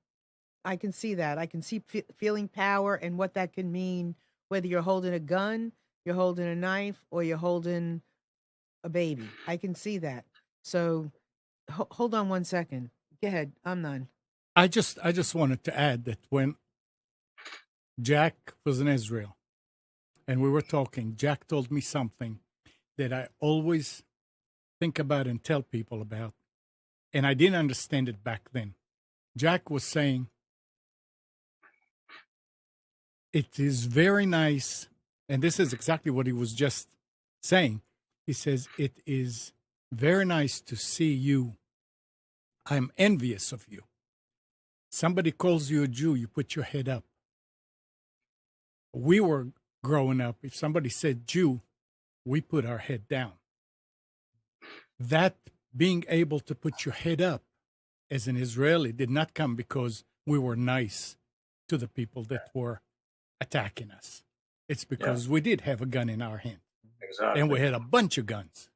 I can see that. I can see feeling power and what that can mean, whether you're holding a gun, you're holding a knife, or you're holding a baby. I can see that. So hold on one second. Go ahead. I'm none. I just wanted to add that when Jack was in Israel and we were talking, Jack told me something that I always think about and tell people about, and I didn't understand it back then. Jack was saying, it is very nice, and this is exactly what he was just saying. He says, it is very nice to see you. I'm envious of you. Somebody calls you a Jew, you put your head up. We were growing up, if somebody said Jew, we put our head down. That being able to put your head up as an Israeli did not come because we were nice to the people that were attacking us. It's because we did have a gun in our hand. Exactly. And we had a bunch of guns.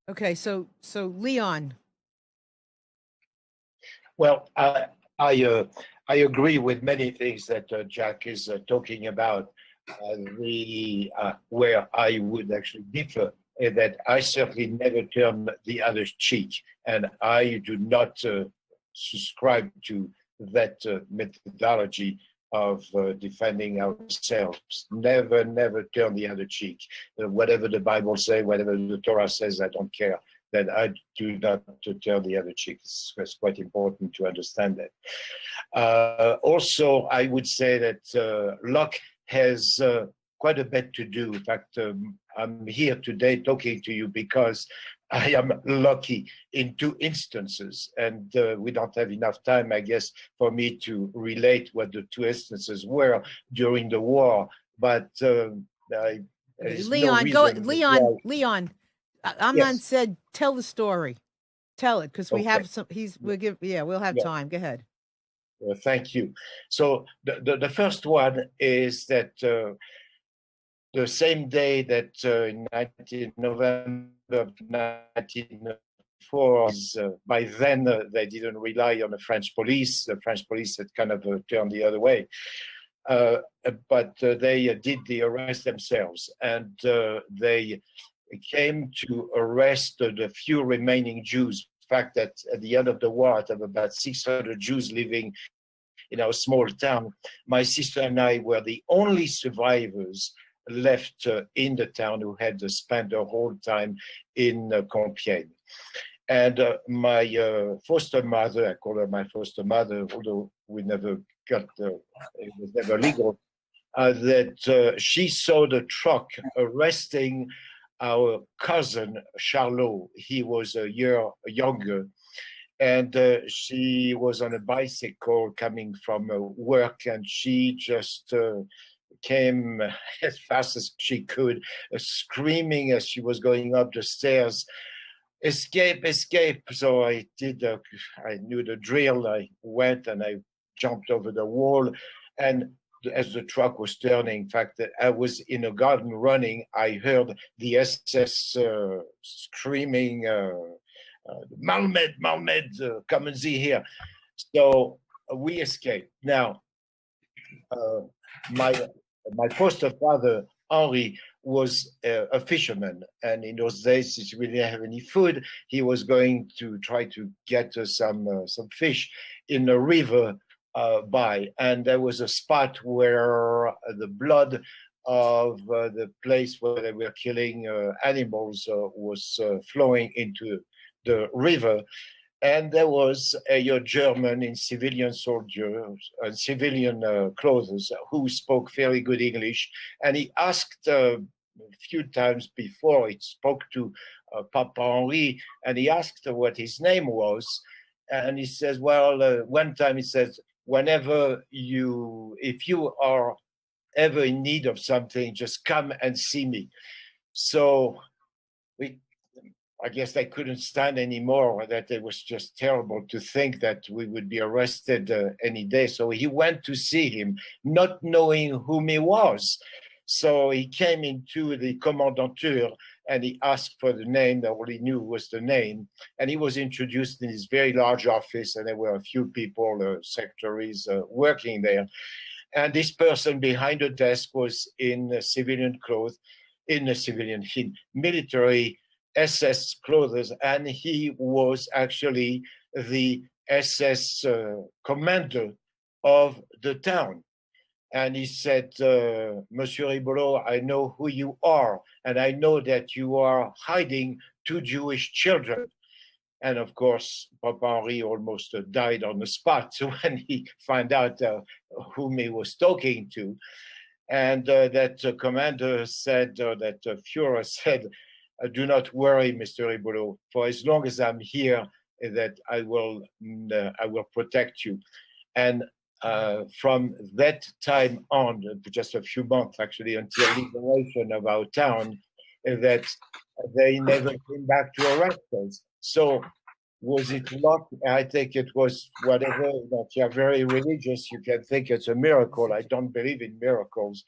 Okay, so Leon. Well, I agree with many things that Jack is talking about. Where I would actually differ is that I certainly never turn the other cheek, and I do not subscribe to that methodology of defending ourselves. Never turn the other cheek. Whatever the Bible says, whatever the Torah says, I don't care. That I do not turn the other cheek. It's quite important to understand that. Also, I would say that luck has quite a bit to do. In fact, I'm here today talking to you because I am lucky in two instances, and we don't have enough time, I guess, for me to relate what the two instances were during the war. But Leon, Leon. Amnon said, "Tell the story. Tell it, because we have some. We'll have time. Go ahead." Thank you. So the first one is that the same day that in November of 1994, by then they didn't rely on the French police. The French police had kind of turned the other way. But they did the arrest themselves, and they came to arrest the few remaining Jews. The fact that at the end of the war, out of about 600 Jews living in our small town, my sister and I were the only survivors left in the town who had spent their whole time in Compiègne. And my foster mother, I call her my foster mother, although we never got, it was never legal, that she saw the truck arresting our cousin Charlot. He was a year younger, and she was on a bicycle coming from work, and she just came as fast as she could, screaming as she was going up the stairs, "Escape, escape!" So I did, I knew the drill. I went and I jumped over the wall, and as the truck was turning, in fact, I was in a garden running. I heard the SS screaming, "Malmed, Malmed, come and see here." So we escaped. Now, my foster father, Henri, was a fisherman, and in those days, since we didn't have any food, he was going to try to get some fish in a river by, and there was a spot where the blood of the place where they were killing animals was flowing into the river. And there was a German in civilian soldiers and civilian clothes who spoke very good English. And he asked a few times before, he spoke to Papa Henri, and he asked what his name was. And he says, well, one time he says, if you are ever in need of something, just come and see me. So I guess they couldn't stand anymore, that it was just terrible to think that we would be arrested any day. So he went to see him, not knowing whom he was. So he came into the commandanture and he asked for the name. That all he knew was the name. And he was introduced in his very large office, and there were a few people, secretaries, working there. And this person behind the desk was in civilian clothes, in military SS clothes, and he was actually the SS commander of the town. And he said, Monsieur Ribolo, I know who you are, and I know that you are hiding 2 Jewish children. And of course, Papa Henri almost died on the spot when he found out whom he was talking to. And that commander said, that Führer said, do not worry, Mr. Ribolo, for as long as I'm here, that I will protect you. And from that time on, just a few months actually, until liberation of our town, that they never came back to arrest us. So was it luck? I think it was whatever, that you're very religious, you can think it's a miracle. I don't believe in miracles.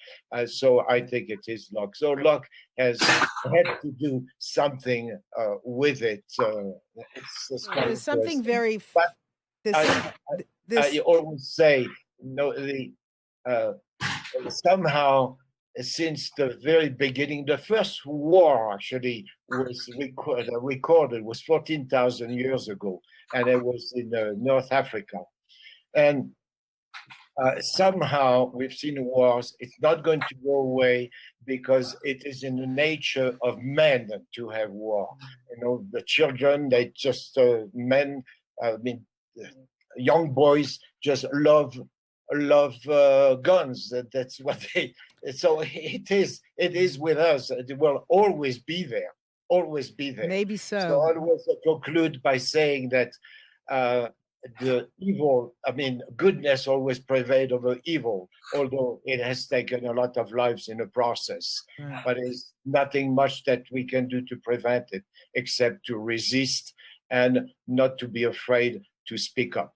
So I think it is luck. So luck has had to do something with it. There's something very... But I always say, somehow, since the very beginning, the first war actually was recorded was 14,000 years ago, and it was in North Africa. And somehow we've seen wars. It's not going to go away because it is in the nature of men to have war. The children, they just, men, young boys just love guns. That's what they. So it is with us. It will always be there. Always be there. Maybe so. So I always conclude by saying that the evil, goodness always prevailed over evil, although it has taken a lot of lives in the process. Right. But there's nothing much that we can do to prevent it, except to resist and not to be afraid to speak up.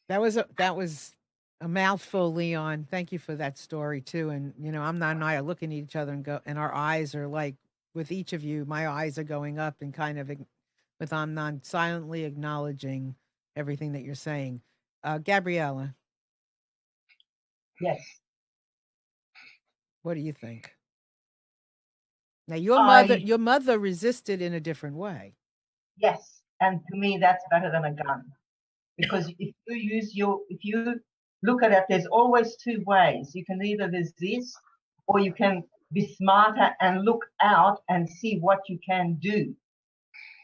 That was a mouthful, Leon. Thank you for that story too. And Amnon and I are looking at each other and our eyes are like, with each of you, my eyes are going up and kind of with Amnon silently acknowledging everything that you're saying. Gabriella. Yes. What do you think? Now your mother resisted in a different way. Yes, and to me that's better than a gun. Because if you look at it, there's always 2 ways. You can either resist or you can be smarter and look out and see what you can do.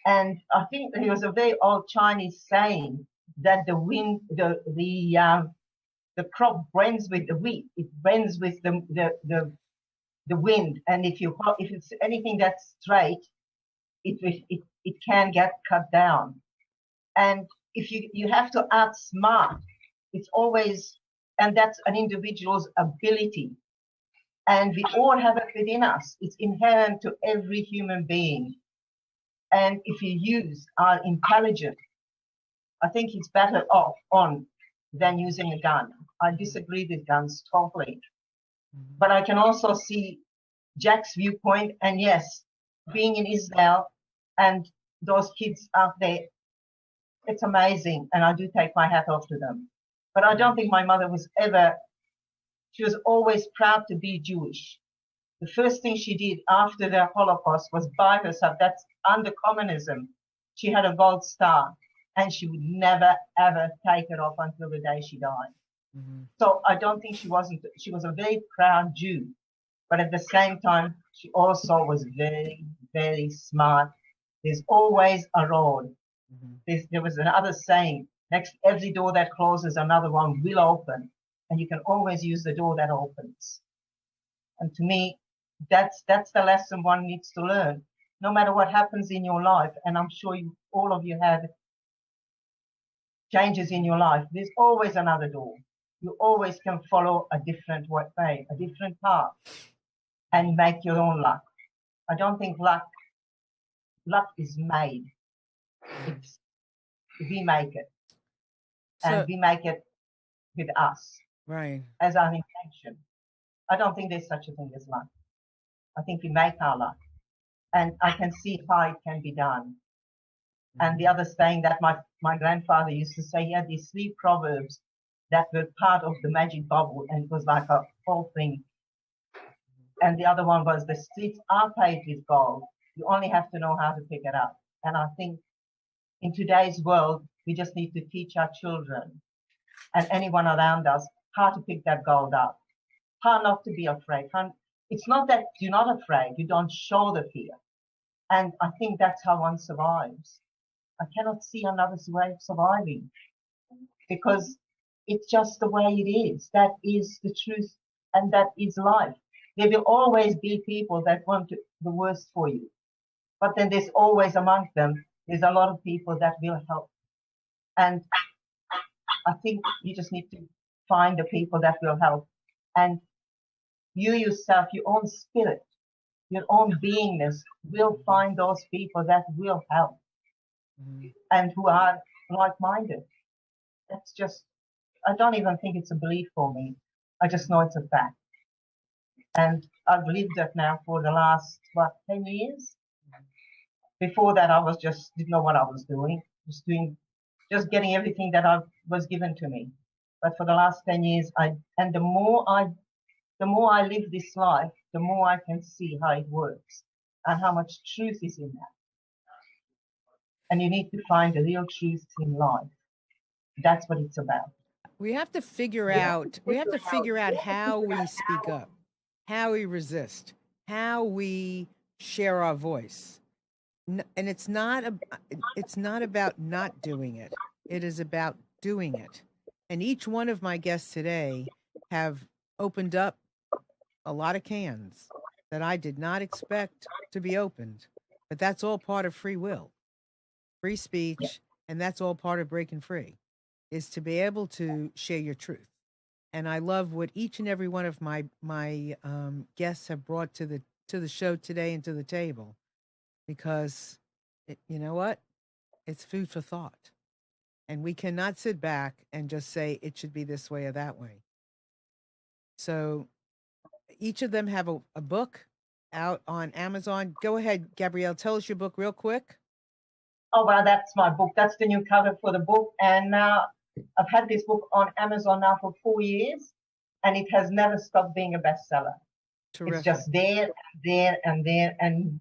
And I think there was a very old Chinese saying that the wind, the crop bends with the wheat. It bends with the wind. And if it's anything that's straight, it can get cut down. And if you have to outsmart, it's always, and that's an individual's ability. And we all have it within us. It's inherent to every human being. And if you use our intelligence, I think it's better off than using a gun. I disagree with guns totally. But I can also see Jack's viewpoint. And yes, being in Israel and those kids out there, it's amazing. And I do take my hat off to them. But I don't think my mother she was always proud to be Jewish. The first thing she did after the Holocaust was buy herself, that's under communism, she had a gold star, and she would never, ever take it off until the day she died. Mm-hmm. So I don't think she was a very proud Jew, but at the same time, she also was very, very smart. There's always a road. Mm-hmm. There was another saying, next every door that closes, another one will open. And you can always use the door that opens. And to me, that's the lesson one needs to learn. No matter what happens in your life, and I'm sure all of you had changes in your life, there's always another door. You always can follow a different way, a different path, and make your own luck. I don't think luck is made. It's we make it, and we make it with us, right, as our intention. I don't think there's such a thing as luck. I think we make our luck, and I can see how it can be done. And the other saying that my grandfather used to say, he had these 3 proverbs that were part of the magic bubble, and it was like a whole thing. And the other one was, the streets are paved with gold. You only have to know how to pick it up. And I think in today's world, we just need to teach our children and anyone around us how to pick that gold up, how not to be afraid. It's not that you're not afraid, you don't show the fear. And I think that's how one survives. I cannot see another way of surviving, because it's just the way it is. That is the truth, and that is life. There will always be people that want the worst for you. But then there's always among them, there's a lot of people that will help. And I think you just need to find the people that will help. And you yourself, your own spirit, your own beingness will find those people that will help and who are like-minded. That's just, I don't even think it's a belief for me. I just know it's a fact. And I've lived it now for the last, 10 years? Before that, I was didn't know what I was doing. Just getting everything that was given to me. But for the last 10 years, the more I live this life, the more I can see how it works and how much truth is in that. And you need to find the real truth in life. That's what it's about. We have to figure out how we speak up, how we resist, how we share our voice. And it's not about not doing it. It is about doing it. And each one of my guests today have opened up a lot of cans that I did not expect to be opened. But that's all part of free will, free speech, and that's all part of breaking free, is to be able to share your truth. And I love what each and every one of my guests have brought to the show today and to the table, because you know what? It's food for thought. And we cannot sit back and just say it should be this way or that way. So each of them have a book out on Amazon. Go ahead, Gabrielle, tell us your book real quick. Oh, well, that's my book. That's the new cover for the book. And now I've had this book on Amazon now for 4 years, and it has never stopped being a bestseller. Terrific. It's just there, and there. And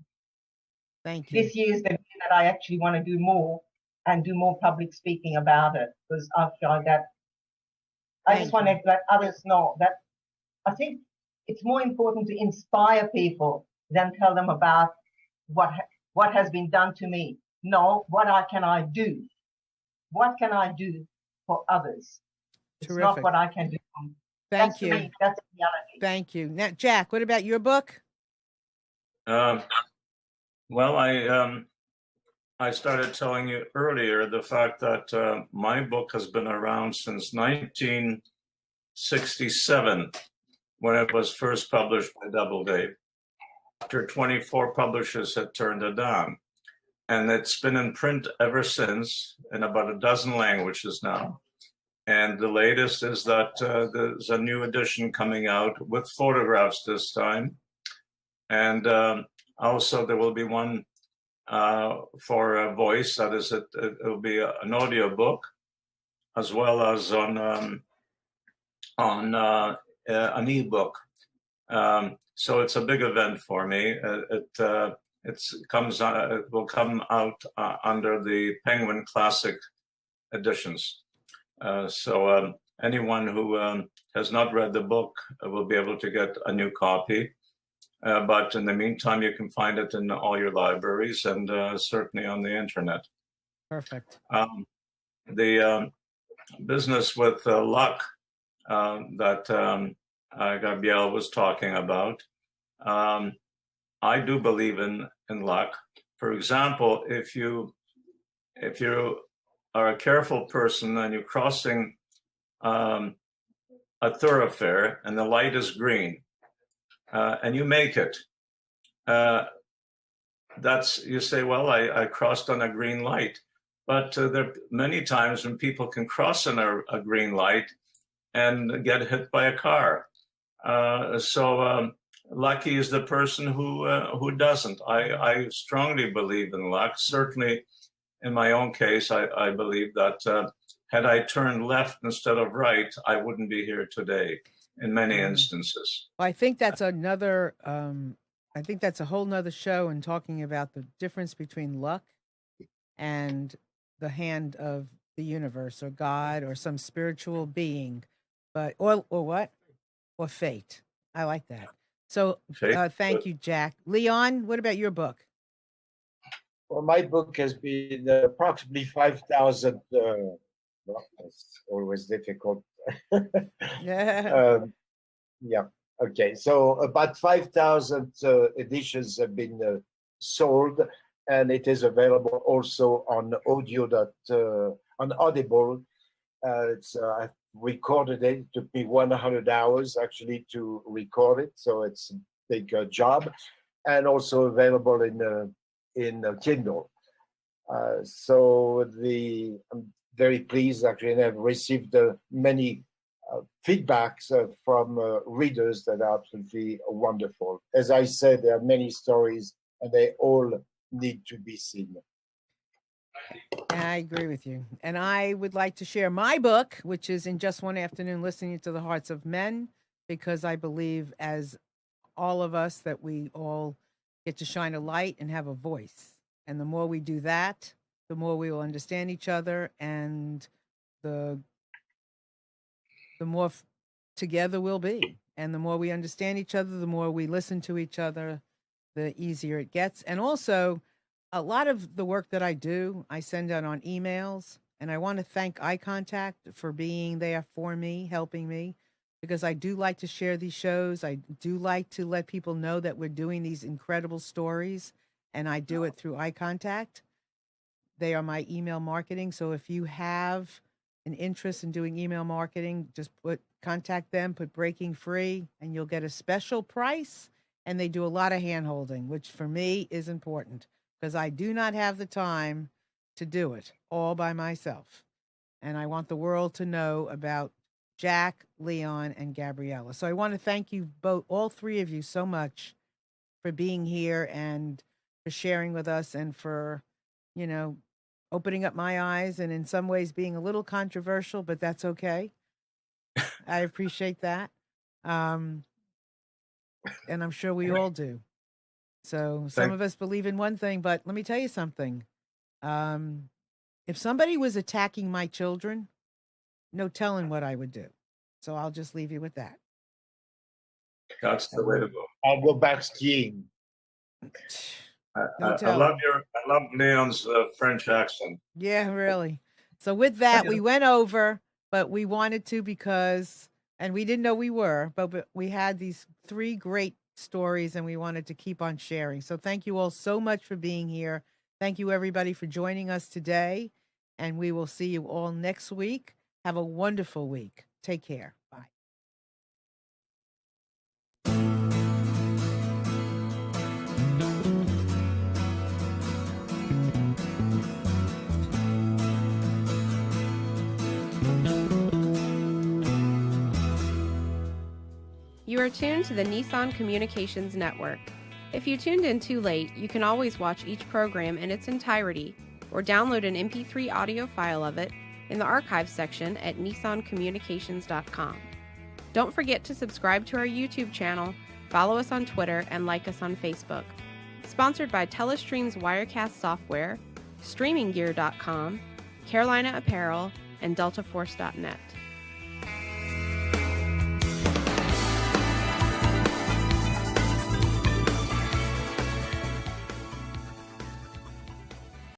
thank you. This year is the year that I actually want to do more public speaking about it, because I feel like that I just want to let others know that I think it's more important to inspire people than tell them about what has been done to me. No, what can I do? What can I do for others? It's Terrific. Not what I can do. Thank you. Me, that's reality. Thank you. Now, Jack, what about your book? Well, I started telling you earlier the fact that my book has been around since 1967, when it was first published by Doubleday, after 24 publishers had turned it down. And it's been in print ever since, in about a dozen languages now. And the latest is that there's a new edition coming out with photographs this time. And also there will be one for a voice, that is, it will be an audio book, as well as on an ebook. So it's a big event for me. It will come out under the Penguin Classic editions. So anyone who has not read the book will be able to get a new copy. But in the meantime, you can find it in all your libraries and certainly on the internet. Perfect. The business with luck that Gabriella was talking about, I do believe in luck. For example, if you are a careful person and you're crossing a thoroughfare and the light is green, and you make it, you say, well, I crossed on a green light. But there are many times when people can cross on a green light and get hit by a car. So lucky is the person who doesn't. I strongly believe in luck. Certainly, in my own case, I believe that had I turned left instead of right, I wouldn't be here today in many instances. Well, I think that's another, I think that's a whole nother show in talking about the difference between luck and the hand of the universe or God or some spiritual being, but or what? Or fate. I like that. So thank you, Jack. Leon, what about your book? Well, my book has been approximately 5,000. Well, that's always difficult. Yeah. Yeah. Okay. So about 5,000 editions have been sold, and it is available also on on Audible. I recorded it. It took me 100 hours actually to record it, so it's a big job, and also available in Kindle. So I'm very pleased actually, and I've received many feedbacks from readers that are absolutely wonderful. As I said, there are many stories, and they all need to be seen. I agree with you. And I would like to share my book, which is In Just One Afternoon, Listening to the Hearts of Men, because I believe, as all of us, that we all get to shine a light and have a voice. And the more we do that, the more we will understand each other, and the more together we'll be. And the more we understand each other, the more we listen to each other, the easier it gets. And also, a lot of the work that I do, I send out on emails, and I want to thank Eye Contact for being there for me, helping me, because I do like to share these shows. I do like to let people know that we're doing these incredible stories, and I do it through Eye Contact. They are my email marketing. So if you have an interest in doing email marketing, just contact them, put Breaking Free, and you'll get a special price. And they do a lot of hand-holding, which for me is important, because I do not have the time to do it all by myself. And I want the world to know about Jack, Leon, and Gabriella. So I want to thank you both, all three of you, so much for being here and for sharing with us, and for, opening up my eyes, and in some ways being a little controversial, but that's okay. I appreciate that. And I'm sure we all do. So some of us believe in one thing, but let me tell you something. If somebody was attacking my children, no telling what I would do. So I'll just leave you with that. That's the way to go. I'll go back skiing. I love Leon's French accent. Yeah, really. So with that, we went over, but we wanted to because, and we didn't know we were, but we had these three great stories, and we wanted to keep on sharing. So thank you all so much for being here. Thank you, everybody, for joining us today. And we will see you all next week. Have a wonderful week. Take care. Bye. You are tuned to the Nissan Communications Network. If you tuned in too late, you can always watch each program in its entirety or download an MP3 audio file of it in the archives section at nissancommunications.com. Don't forget to subscribe to our YouTube channel, follow us on Twitter, and like us on Facebook. Sponsored by Telestream's Wirecast software, StreamingGear.com, Carolina Apparel, and DeltaForce.net.